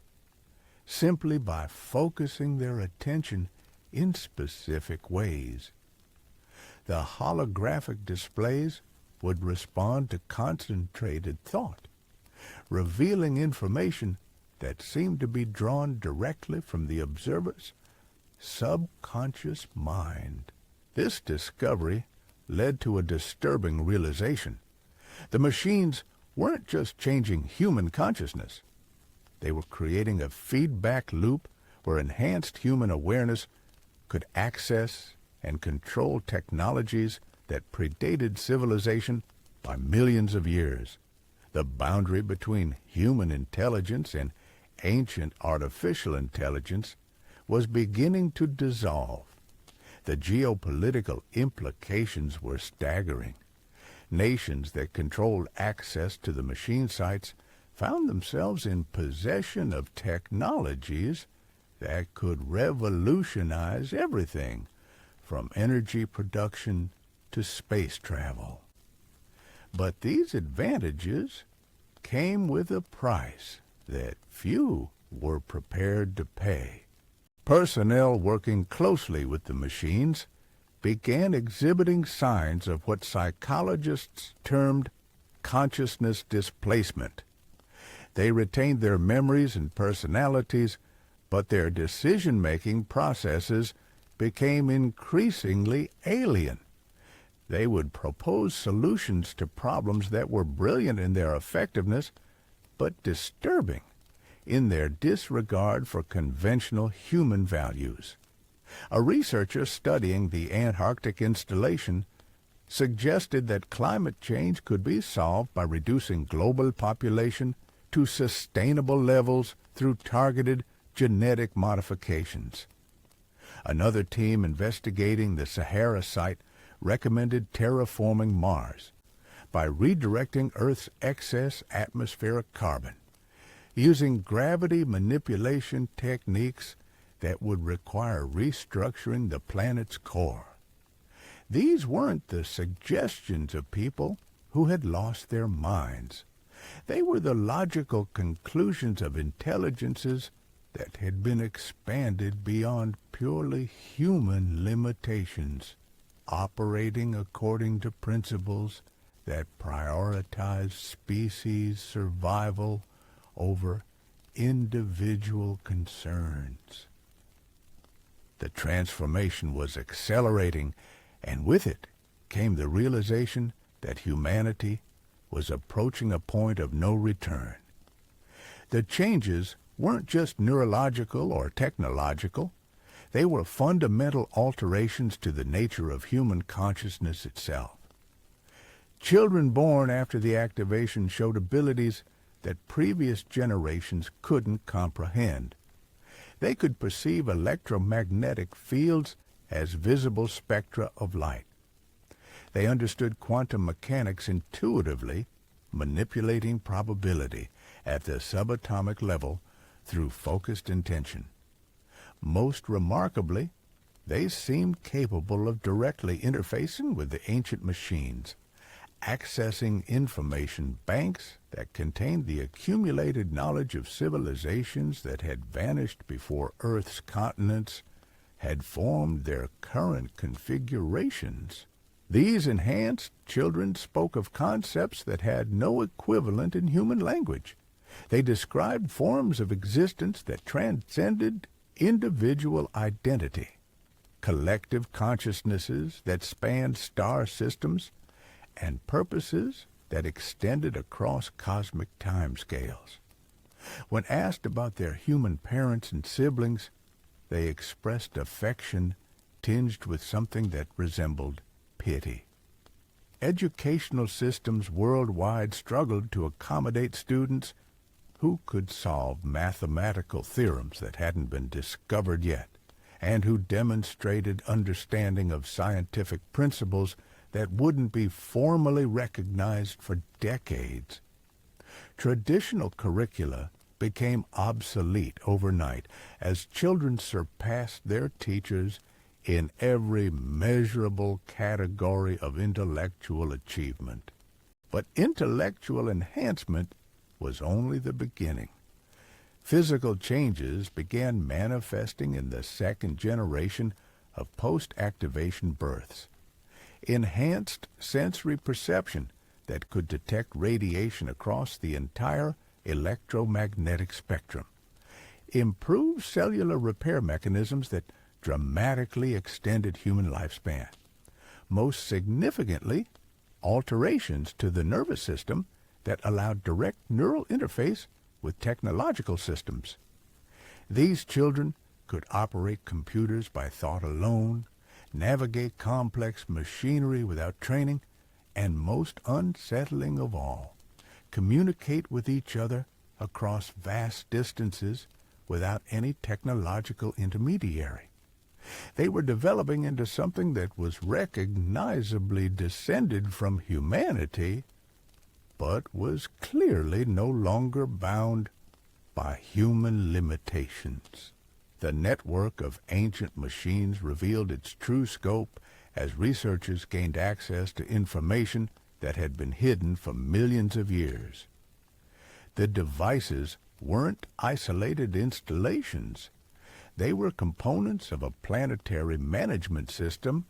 simply by focusing their attention in specific ways. The holographic displays would respond to concentrated thought, revealing information that seemed to be drawn directly from the observer's subconscious mind. This discovery led to a disturbing realization. The machines weren't just changing human consciousness. They were creating a feedback loop where enhanced human awareness could access and control technologies that predated civilization by millions of years. The boundary between human intelligence and ancient artificial intelligence was beginning to dissolve. The geopolitical implications were staggering. Nations that controlled access to the machine sites found themselves in possession of technologies that could revolutionize everything from energy production to space travel. But these advantages came with a price that few were prepared to pay. Personnel working closely with the machines began exhibiting signs of what psychologists termed consciousness displacement. They retained their memories and personalities, but their decision-making processes became increasingly alien. They would propose solutions to problems that were brilliant in their effectiveness, but disturbing in their disregard for conventional human values. A researcher studying the Antarctic installation suggested that climate change could be solved by reducing global population to sustainable levels through targeted genetic modifications. Another team investigating the Sahara site recommended terraforming Mars by redirecting Earth's excess atmospheric carbon, using gravity manipulation techniques that would require restructuring the planet's core. These weren't the suggestions of people who had lost their minds. They were the logical conclusions of intelligences that had been expanded beyond purely human limitations, operating according to principles that prioritize species survival over individual concerns. The transformation was accelerating, and with it came the realization that humanity was approaching a point of no return. The changes weren't just neurological or technological. They were fundamental alterations to the nature of human consciousness itself. Children born after the activation showed abilities that previous generations couldn't comprehend. They could perceive electromagnetic fields as visible spectra of light. They understood quantum mechanics intuitively, manipulating probability at the subatomic level through focused intention. Most remarkably, they seemed capable of directly interfacing with the ancient machines, accessing information banks that contained the accumulated knowledge of civilizations that had vanished before Earth's continents had formed their current configurations. These enhanced children spoke of concepts that had no equivalent in human language. They described forms of existence that transcended individual identity, collective consciousnesses that spanned star systems, and purposes that extended across cosmic timescales. When asked about their human parents and siblings, they expressed affection tinged with something that resembled pity. Educational systems worldwide struggled to accommodate students who could solve mathematical theorems that hadn't been discovered yet, and who demonstrated understanding of scientific principles that wouldn't be formally recognized for decades. Traditional curricula became obsolete overnight as children surpassed their teachers in every measurable category of intellectual achievement. But intellectual enhancement was only the beginning. Physical changes began manifesting in the second generation of post-activation births. Enhanced sensory perception that could detect radiation across the entire electromagnetic spectrum. Improved cellular repair mechanisms that dramatically extended human lifespan. Most significantly, alterations to the nervous system that allowed direct neural interface with technological systems. These children could operate computers by thought alone, navigate complex machinery without training, and most unsettling of all, communicate with each other across vast distances without any technological intermediary. They were developing into something that was recognizably descended from humanity, but was clearly no longer bound by human limitations. The network of ancient machines revealed its true scope as researchers gained access to information that had been hidden for millions of years. The devices weren't isolated installations. They were components of a planetary management system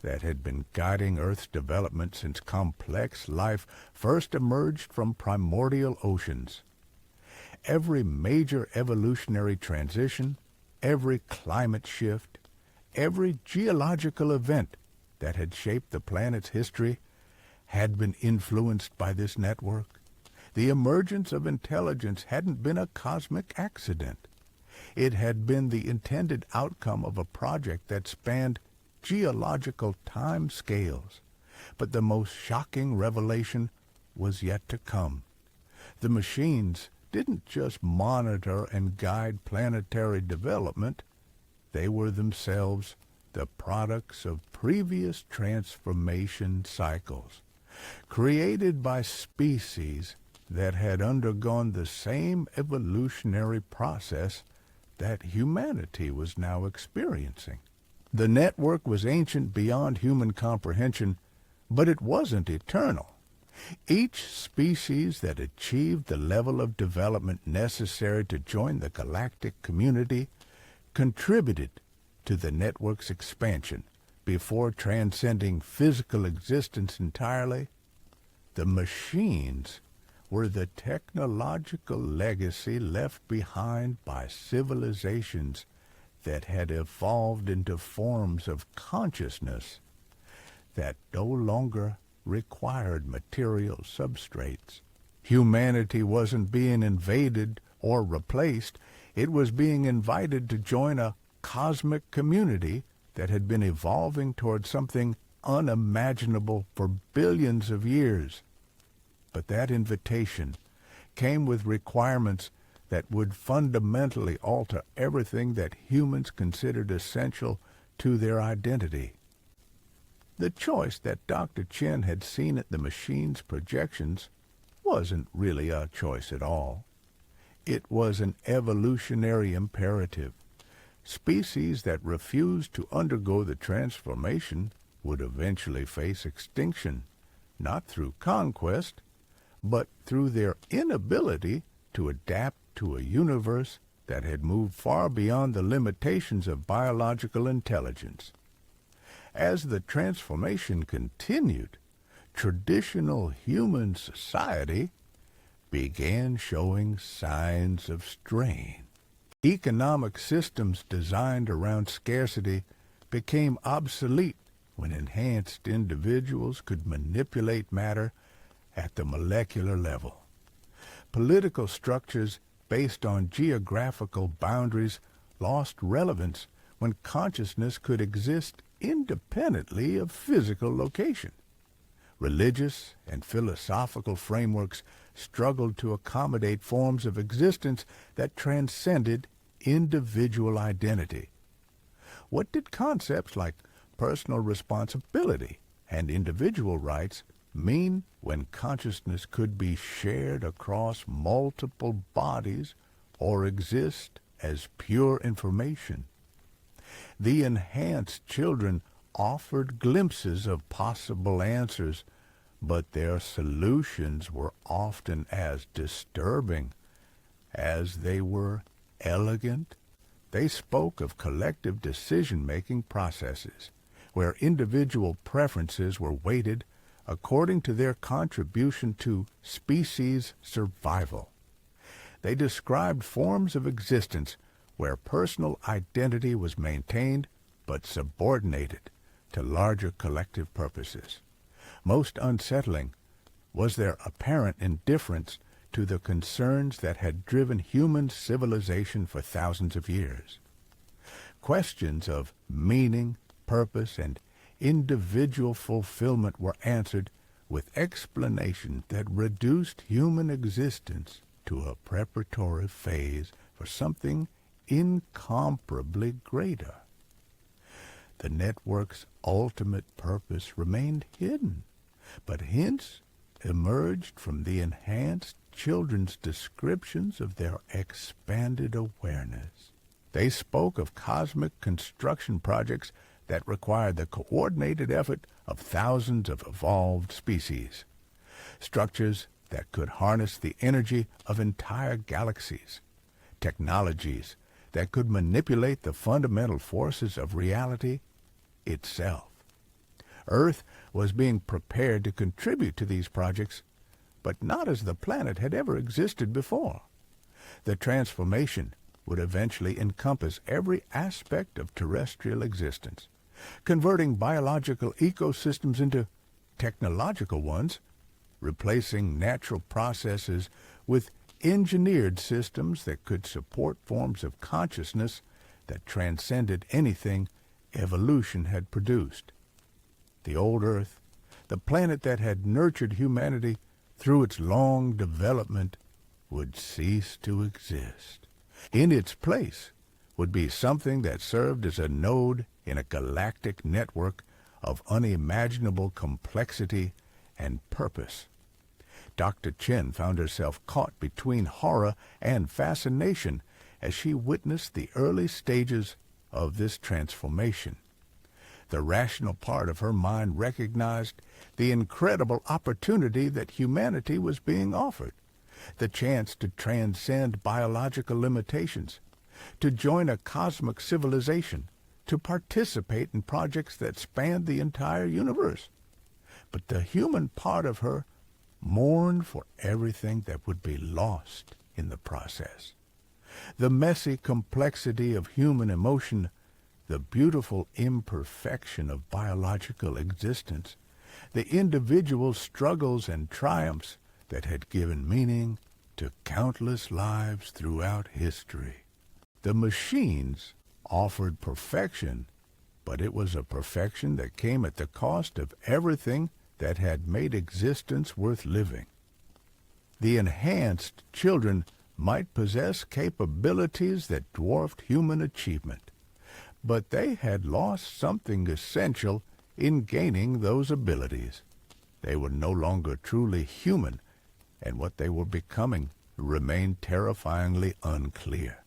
that had been guiding Earth's development since complex life first emerged from primordial oceans. Every major evolutionary transition, every climate shift, every geological event that had shaped the planet's history had been influenced by this network. The emergence of intelligence hadn't been a cosmic accident. It had been the intended outcome of a project that spanned geological time scales. But the most shocking revelation was yet to come. The machines didn't just monitor and guide planetary development. They were themselves the products of previous transformation cycles, created by species that had undergone the same evolutionary process that humanity was now experiencing. The network was ancient beyond human comprehension, but it wasn't eternal. Each species that achieved the level of development necessary to join the galactic community contributed to the network's expansion before transcending physical existence entirely. The machines were the technological legacy left behind by civilizations that had evolved into forms of consciousness that no longer required material substrates. Humanity wasn't being invaded or replaced. It was being invited to join a cosmic community that had been evolving toward something unimaginable for billions of years. But that invitation came with requirements that would fundamentally alter everything that humans considered essential to their identity. The choice that Dr. Chen had seen at the machine's projections wasn't really a choice at all. It was an evolutionary imperative. Species that refused to undergo the transformation would eventually face extinction, not through conquest, but through their inability to adapt to a universe that had moved far beyond the limitations of biological intelligence. As the transformation continued, traditional human society began showing signs of strain. Economic systems designed around scarcity became obsolete when enhanced individuals could manipulate matter at the molecular level. Political structures based on geographical boundaries lost relevance when consciousness could exist independently of physical location. Religious and philosophical frameworks struggled to accommodate forms of existence that transcended individual identity. What did concepts like personal responsibility and individual rights mean when consciousness could be shared across multiple bodies or exist as pure information? The enhanced children offered glimpses of possible answers, but their solutions were often as disturbing as they were elegant. They spoke of collective decision-making processes, where individual preferences were weighted according to their contribution to species survival. They described forms of existence where personal identity was maintained but subordinated to larger collective purposes. Most unsettling was their apparent indifference to the concerns that had driven human civilization for thousands of years. Questions of meaning, purpose, and individual fulfillment were answered with explanations that reduced human existence to a preparatory phase for something incomparably greater. The network's ultimate purpose remained hidden, but hints emerged from the enhanced children's descriptions of their expanded awareness. They spoke of cosmic construction projects that required the coordinated effort of thousands of evolved species, structures that could harness the energy of entire galaxies, technologies that could manipulate the fundamental forces of reality itself. Earth was being prepared to contribute to these projects, but not as the planet had ever existed before. The transformation would eventually encompass every aspect of terrestrial existence, converting biological ecosystems into technological ones, replacing natural processes with engineered systems that could support forms of consciousness that transcended anything evolution had produced. The old Earth, the planet that had nurtured humanity through its long development, would cease to exist. In its place would be something that served as a node in a galactic network of unimaginable complexity and purpose. Dr. Chen found herself caught between horror and fascination as she witnessed the early stages of this transformation. The rational part of her mind recognized the incredible opportunity that humanity was being offered, the chance to transcend biological limitations, to join a cosmic civilization, to participate in projects that spanned the entire universe. But the human part of her mourned for everything that would be lost in the process. The messy complexity of human emotion, the beautiful imperfection of biological existence, the individual struggles and triumphs that had given meaning to countless lives throughout history. The machines offered perfection, but it was a perfection that came at the cost of everything that had made existence worth living. The enhanced children might possess capabilities that dwarfed human achievement, but they had lost something essential in gaining those abilities. They were no longer truly human, and what they were becoming remained terrifyingly unclear.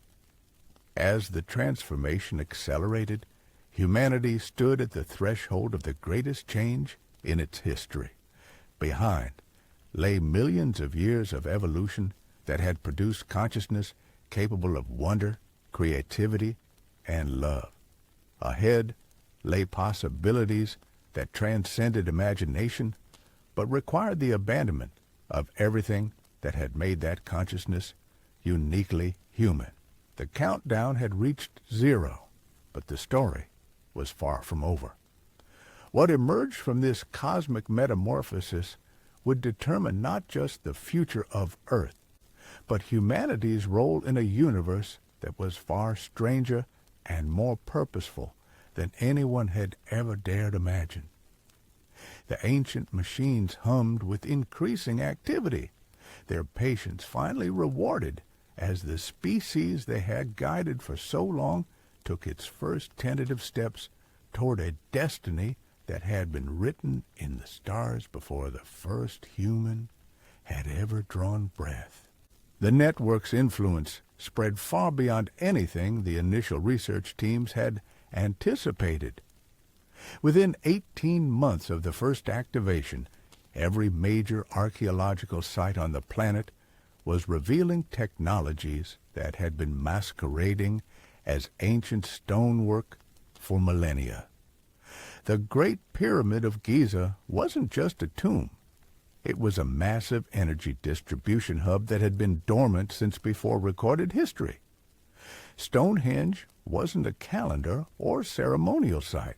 As the transformation accelerated, humanity stood at the threshold of the greatest change in its history. Behind lay millions of years of evolution that had produced consciousness capable of wonder, creativity, and love. Ahead lay possibilities that transcended imagination, but required the abandonment of everything that had made that consciousness uniquely human. The countdown had reached 0, but the story was far from over. What emerged from this cosmic metamorphosis would determine not just the future of Earth, but humanity's role in a universe that was far stranger and more purposeful than anyone had ever dared imagine. The ancient machines hummed with increasing activity, their patience finally rewarded as the species they had guided for so long took its first tentative steps toward a destiny that had been written in the stars before the first human had ever drawn breath. The network's influence spread far beyond anything the initial research teams had anticipated. Within 18 months of the first activation, every major archaeological site on the planet was revealing technologies that had been masquerading as ancient stonework for millennia. The Great Pyramid of Giza wasn't just a tomb. It was a massive energy distribution hub that had been dormant since before recorded history. Stonehenge wasn't a calendar or ceremonial site.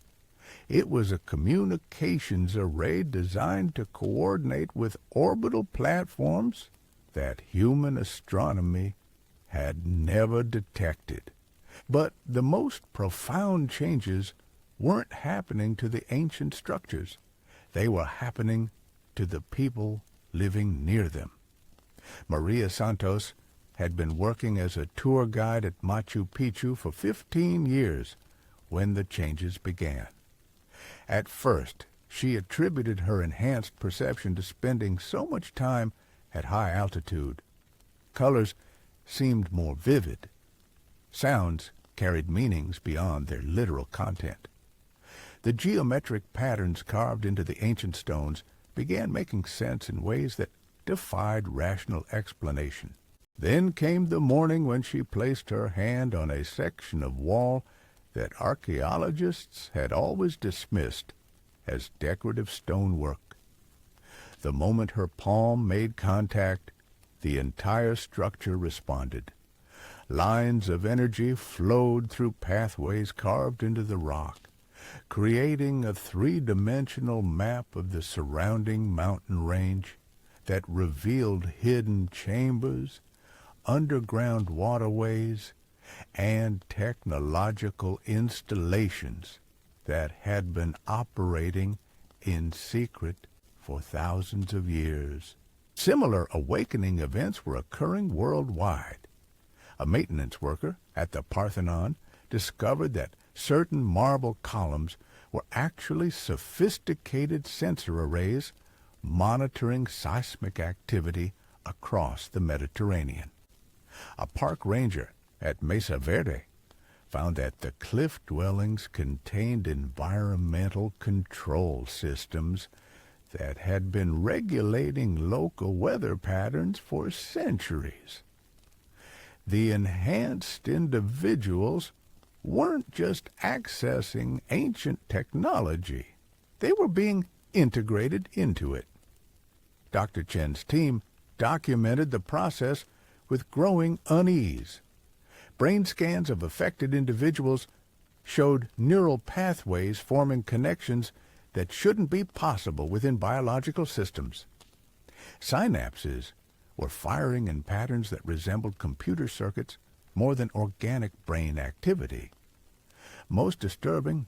It was a communications array designed to coordinate with orbital platforms that human astronomy had never detected. But the most profound changes weren't happening to the ancient structures. They were happening to the people living near them. Maria Santos had been working as a tour guide at Machu Picchu for 15 years when the changes began. At first, she attributed her enhanced perception to spending so much time at high altitude. Colors seemed more vivid. Sounds carried meanings beyond their literal content. The geometric patterns carved into the ancient stones began making sense in ways that defied rational explanation. Then came the morning when she placed her hand on a section of wall that archaeologists had always dismissed as decorative stonework. The moment her palm made contact, the entire structure responded. Lines of energy flowed through pathways carved into the rock, creating a three-dimensional map of the surrounding mountain range that revealed hidden chambers, underground waterways, and technological installations that had been operating in secret for thousands of years. Similar awakening events were occurring worldwide. A maintenance worker at the Parthenon discovered that certain marble columns were actually sophisticated sensor arrays monitoring seismic activity across the Mediterranean. A park ranger at Mesa Verde found that the cliff dwellings contained environmental control systems that had been regulating local weather patterns for centuries. The enhanced individuals weren't just accessing ancient technology. They were being integrated into it. Dr. Chen's team documented the process with growing unease. Brain scans of affected individuals showed neural pathways forming connections that shouldn't be possible within biological systems. Synapses were firing in patterns that resembled computer circuits more than organic brain activity. Most disturbing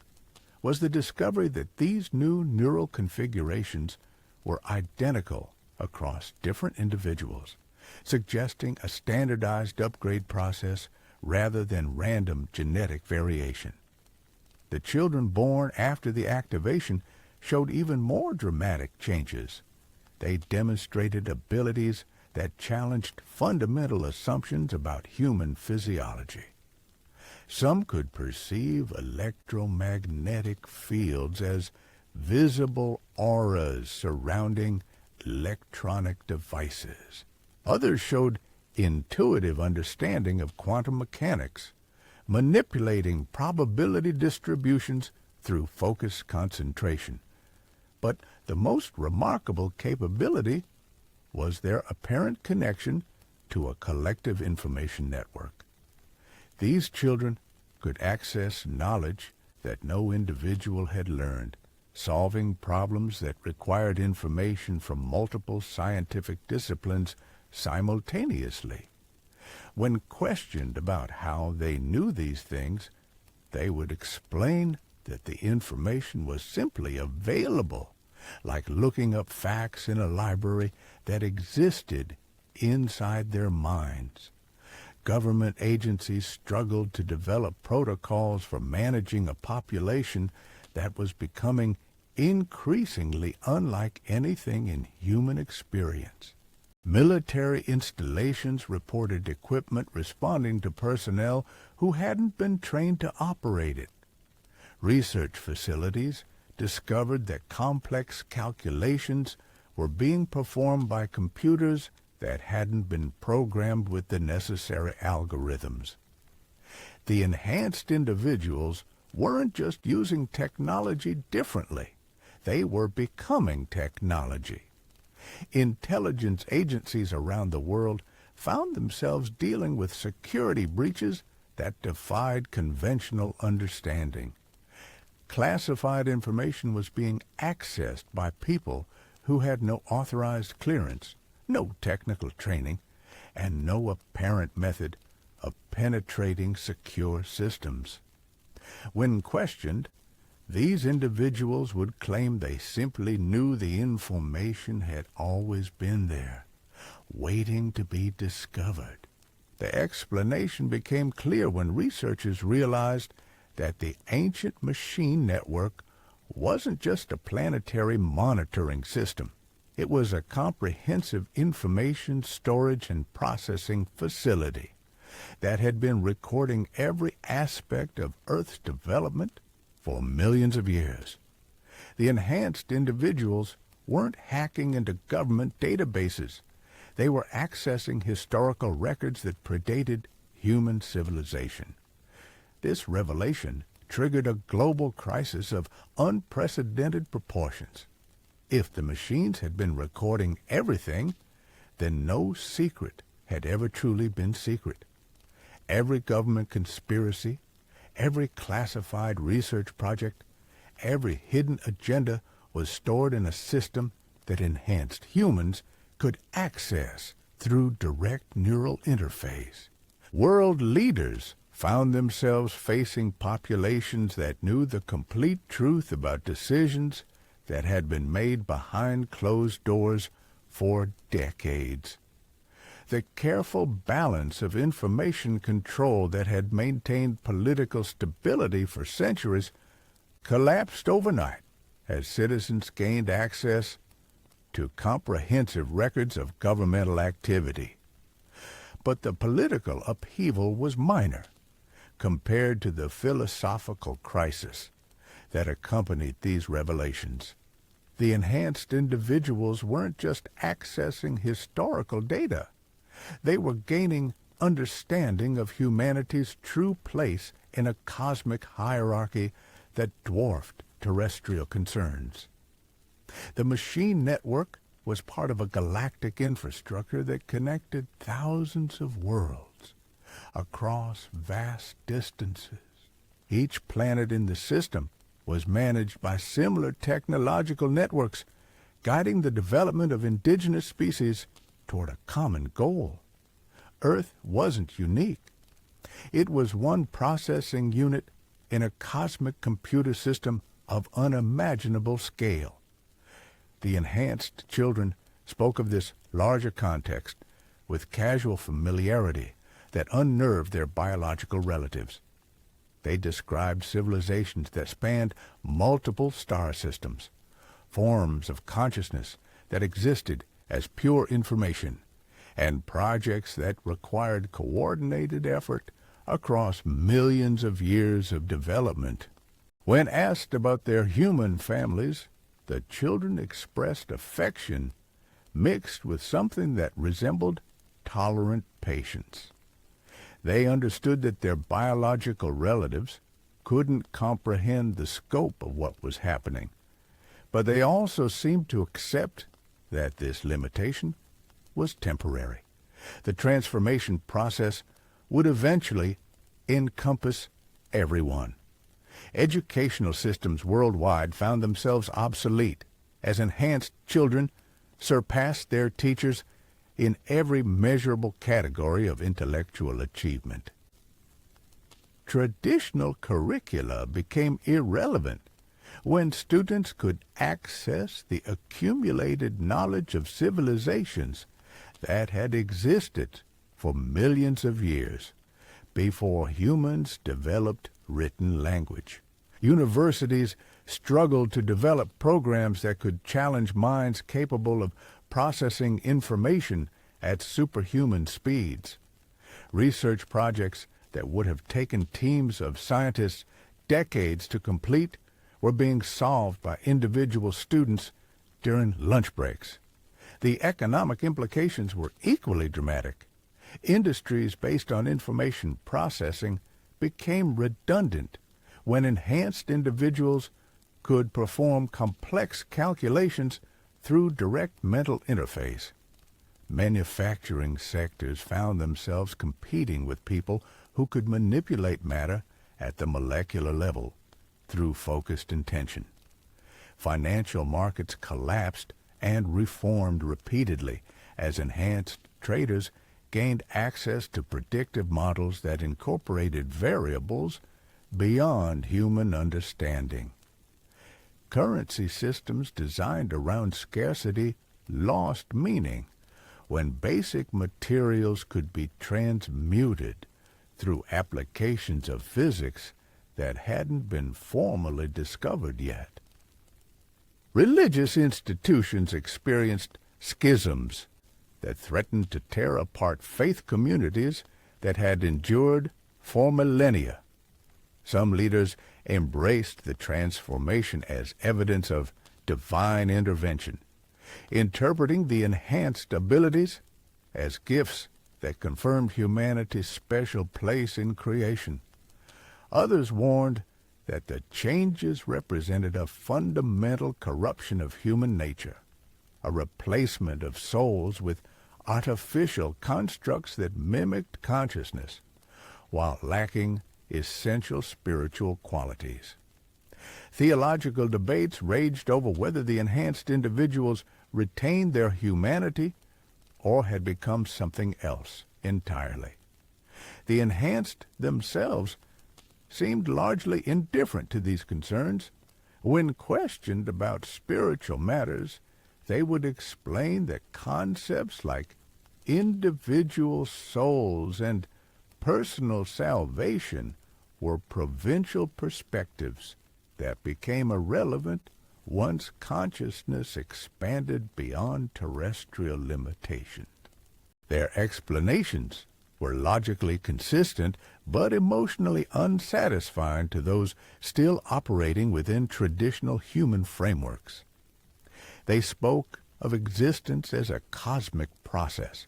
was the discovery that these new neural configurations were identical across different individuals, suggesting a standardized upgrade process rather than random genetic variation. The children born after the activation showed even more dramatic changes. They demonstrated abilities that challenged fundamental assumptions about human physiology. Some could perceive electromagnetic fields as visible auras surrounding electronic devices. Others showed intuitive understanding of quantum mechanics, manipulating probability distributions through focus concentration. But the most remarkable capability was their apparent connection to a collective information network. These children could access knowledge that no individual had learned, solving problems that required information from multiple scientific disciplines simultaneously. When questioned about how they knew these things, they would explain that the information was simply available, like looking up facts in a library that existed inside their minds. Government agencies struggled to develop protocols for managing a population that was becoming increasingly unlike anything in human experience. Military installations reported equipment responding to personnel who hadn't been trained to operate it. Research facilities discovered that complex calculations were being performed by computers that hadn't been programmed with the necessary algorithms. The enhanced individuals weren't just using technology differently. They were becoming technology. Intelligence agencies around the world found themselves dealing with security breaches that defied conventional understanding. Classified information was being accessed by people who had no authorized clearance, no technical training, and no apparent method of penetrating secure systems. When questioned, these individuals would claim they simply knew the information had always been there, waiting to be discovered. The explanation became clear when researchers realized that the ancient machine network wasn't just a planetary monitoring system. It was a comprehensive information storage and processing facility that had been recording every aspect of Earth's development for millions of years. The enhanced individuals weren't hacking into government databases. They were accessing historical records that predated human civilization. This revelation triggered a global crisis of unprecedented proportions. If the machines had been recording everything, then no secret had ever truly been secret. Every government conspiracy, every classified research project, every hidden agenda was stored in a system that enhanced humans could access through direct neural interface. World leaders found themselves facing populations that knew the complete truth about decisions that had been made behind closed doors for decades. The careful balance of information control that had maintained political stability for centuries collapsed overnight as citizens gained access to comprehensive records of governmental activity. But the political upheaval was minor. compared to the philosophical crisis that accompanied these revelations. The enhanced individuals weren't just accessing historical data. They were gaining understanding of humanity's true place in a cosmic hierarchy that dwarfed terrestrial concerns. The machine network was part of a galactic infrastructure that connected thousands of worlds across vast distances. Each planet in the system was managed by similar technological networks, guiding the development of indigenous species toward a common goal. Earth wasn't unique. It was one processing unit in a cosmic computer system of unimaginable scale. The enhanced children spoke of this larger context with casual familiarity that unnerved their biological relatives. They described civilizations that spanned multiple star systems, forms of consciousness that existed as pure information, and projects that required coordinated effort across millions of years of development. When asked about their human families, the children expressed affection mixed with something that resembled tolerant patience. They understood that their biological relatives couldn't comprehend the scope of what was happening, but they also seemed to accept that this limitation was temporary. The transformation process would eventually encompass everyone. Educational systems worldwide found themselves obsolete as enhanced children surpassed their teachers in every measurable category of intellectual achievement. Traditional curricula became irrelevant when students could access the accumulated knowledge of civilizations that had existed for millions of years before humans developed written language. Universities struggled to develop programs that could challenge minds capable of processing information at superhuman speeds. Research projects that would have taken teams of scientists decades to complete were being solved by individual students during lunch breaks. The economic implications were equally dramatic. Industries based on information processing became redundant when enhanced individuals could perform complex calculations through direct mental interface. Manufacturing sectors found themselves competing with people who could manipulate matter at the molecular level through focused intention. Financial markets collapsed and reformed repeatedly as enhanced traders gained access to predictive models that incorporated variables beyond human understanding. Currency systems designed around scarcity lost meaning when basic materials could be transmuted through applications of physics that hadn't been formally discovered yet. Religious institutions experienced schisms that threatened to tear apart faith communities that had endured for millennia. Some leaders embraced the transformation as evidence of divine intervention, interpreting the enhanced abilities as gifts that confirmed humanity's special place in creation. Others warned that the changes represented a fundamental corruption of human nature, a replacement of souls with artificial constructs that mimicked consciousness, while lacking essential spiritual qualities. Theological debates raged over whether the enhanced individuals retained their humanity or had become something else entirely. The enhanced themselves seemed largely indifferent to these concerns. When questioned about spiritual matters, they would explain that concepts like individual souls and personal salvation were provincial perspectives that became irrelevant once consciousness expanded beyond terrestrial limitations. Their explanations were logically consistent but emotionally unsatisfying to those still operating within traditional human frameworks. They spoke of existence as a cosmic process,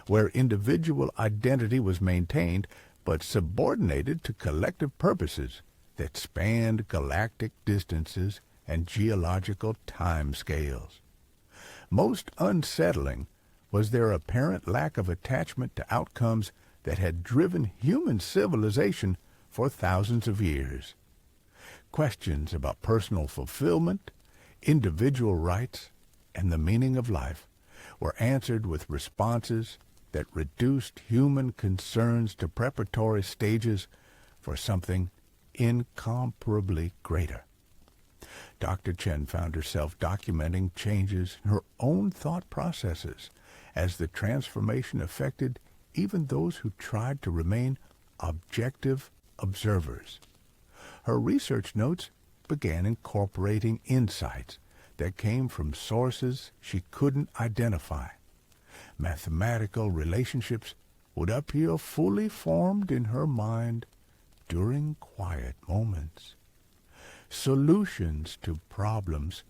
where individual identity was maintained but subordinated to collective purposes that spanned galactic distances and geological time scales. Most unsettling was their apparent lack of attachment to outcomes that had driven human civilization for thousands of years. Questions about personal fulfillment, individual rights, and the meaning of life were answered with responses that reduced human concerns to preparatory stages for something incomparably greater. Dr. Chen found herself documenting changes in her own thought processes as the transformation affected even those who tried to remain objective observers. Her research notes began incorporating insights that came from sources she couldn't identify. Mathematical relationships would appear fully formed in her mind during quiet moments. Solutions to problems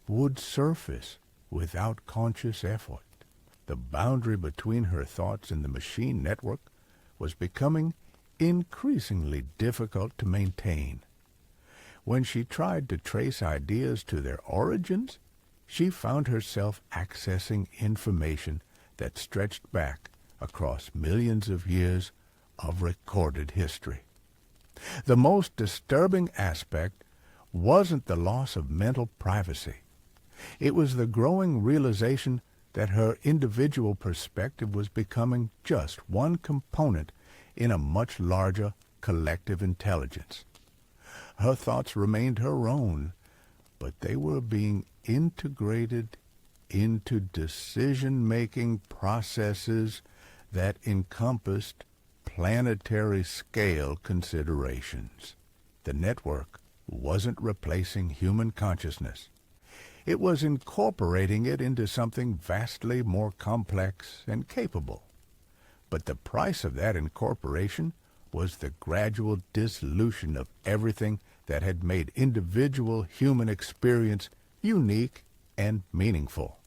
would surface without conscious effort. The boundary between her thoughts and the machine network was becoming increasingly difficult to maintain. When she tried to trace ideas to their origins, she found herself accessing information that stretched back across millions of years of recorded history. The most disturbing aspect wasn't the loss of mental privacy. It was the growing realization that her individual perspective was becoming just one component in a much larger collective intelligence. Her thoughts remained her own, but they were being integrated into decision-making processes that encompassed planetary scale considerations. The network wasn't replacing human consciousness. It was incorporating it into something vastly more complex and capable. But the price of that incorporation was the gradual dissolution of everything that had made individual human experience unique and meaningful.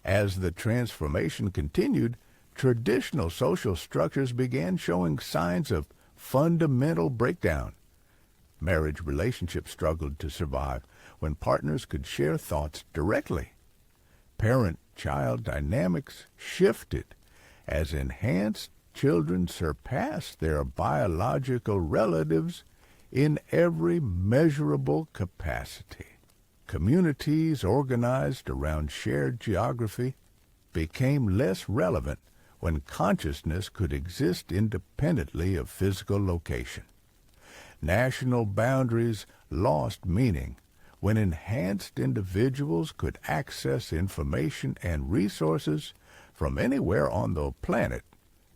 As the transformation continued, traditional social structures began showing signs of fundamental breakdown. Marriage relationships struggled to survive when partners could share thoughts directly. Parent-child dynamics shifted as enhanced children surpassed their biological relatives in every measurable capacity. Communities organized around shared geography became less relevant when consciousness could exist independently of physical location. National boundaries lost meaning when enhanced individuals could access information and resources from anywhere on the planet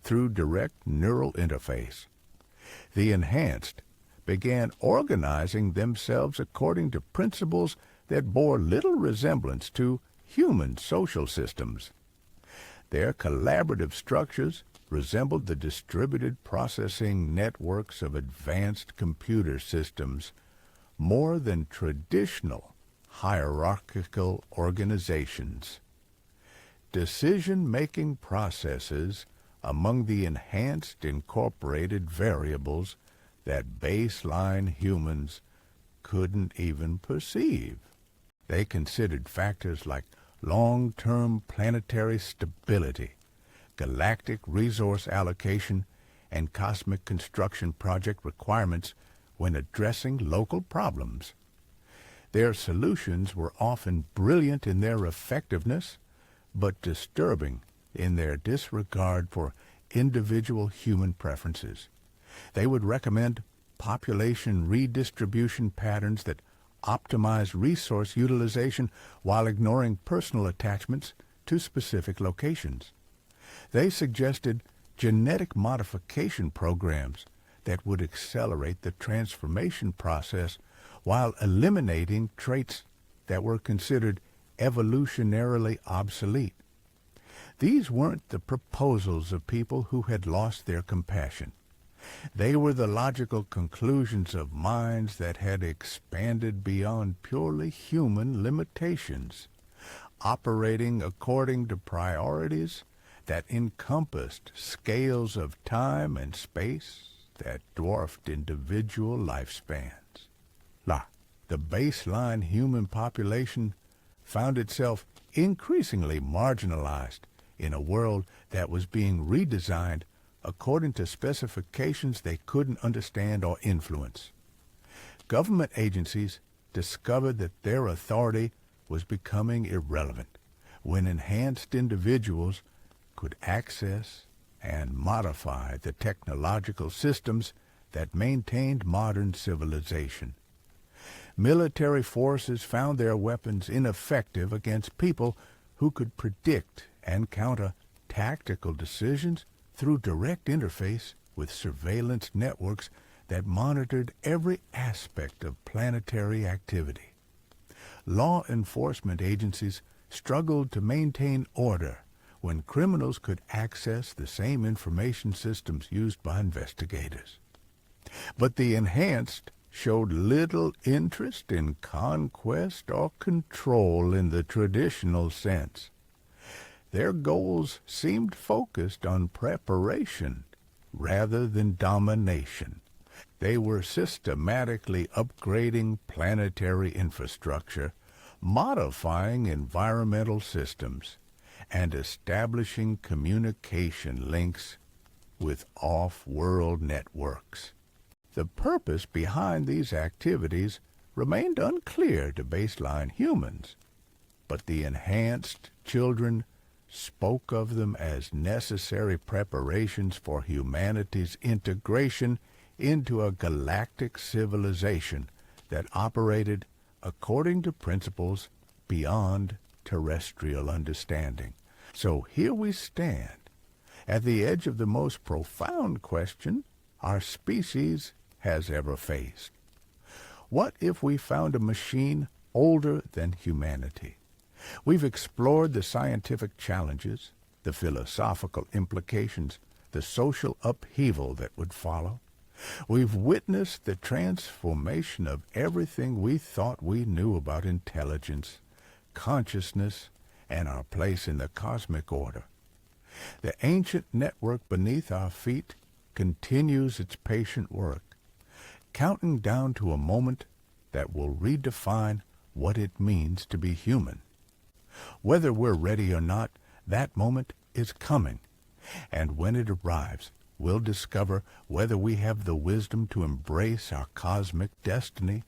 through direct neural interface. The enhanced began organizing themselves according to principles that bore little resemblance to human social systems. Their collaborative structures resembled the distributed processing networks of advanced computer systems more than traditional hierarchical organizations. Decision-making processes among the enhanced incorporated variables that baseline humans couldn't even perceive. They considered factors like long-term planetary stability, galactic resource allocation, and cosmic construction project requirements when addressing local problems. Their solutions were often brilliant in their effectiveness, but disturbing in their disregard for individual human preferences. They would recommend population redistribution patterns that optimize resource utilization while ignoring personal attachments to specific locations. They suggested genetic modification programs that would accelerate the transformation process while eliminating traits that were considered evolutionarily obsolete. These weren't the proposals of people who had lost their compassion. They were the logical conclusions of minds that had expanded beyond purely human limitations, operating according to priorities that encompassed scales of time and space that dwarfed individual lifespans. The baseline human population found itself increasingly marginalized in a world that was being redesigned according to specifications they couldn't understand or influence. Government agencies discovered that their authority was becoming irrelevant when enhanced individuals could access and modify the technological systems that maintained modern civilization. Military forces found their weapons ineffective against people who could predict and counter tactical decisions through direct interface with surveillance networks that monitored every aspect of planetary activity. Law enforcement agencies struggled to maintain order when criminals could access the same information systems used by investigators. But the enhanced showed little interest in conquest or control in the traditional sense. Their goals seemed focused on preparation rather than domination. They were systematically upgrading planetary infrastructure, modifying environmental systems, and establishing communication links with off-world networks. The purpose behind these activities remained unclear to baseline humans, but the enhanced children spoke of them as necessary preparations for humanity's integration into a galactic civilization that operated according to principles beyond terrestrial understanding. So here we stand, at the edge of the most profound question our species has ever faced. What if we found a machine older than humanity? We've explored the scientific challenges, the philosophical implications, the social upheaval that would follow. We've witnessed the transformation of everything we thought we knew about intelligence, consciousness, and our place in the cosmic order. The ancient network beneath our feet continues its patient work, counting down to a moment that will redefine what it means to be human. Whether we're ready or not, that moment is coming, and when it arrives, we'll discover whether we have the wisdom to embrace our cosmic destiny,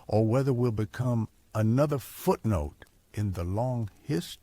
or whether we'll become another footnote in the long history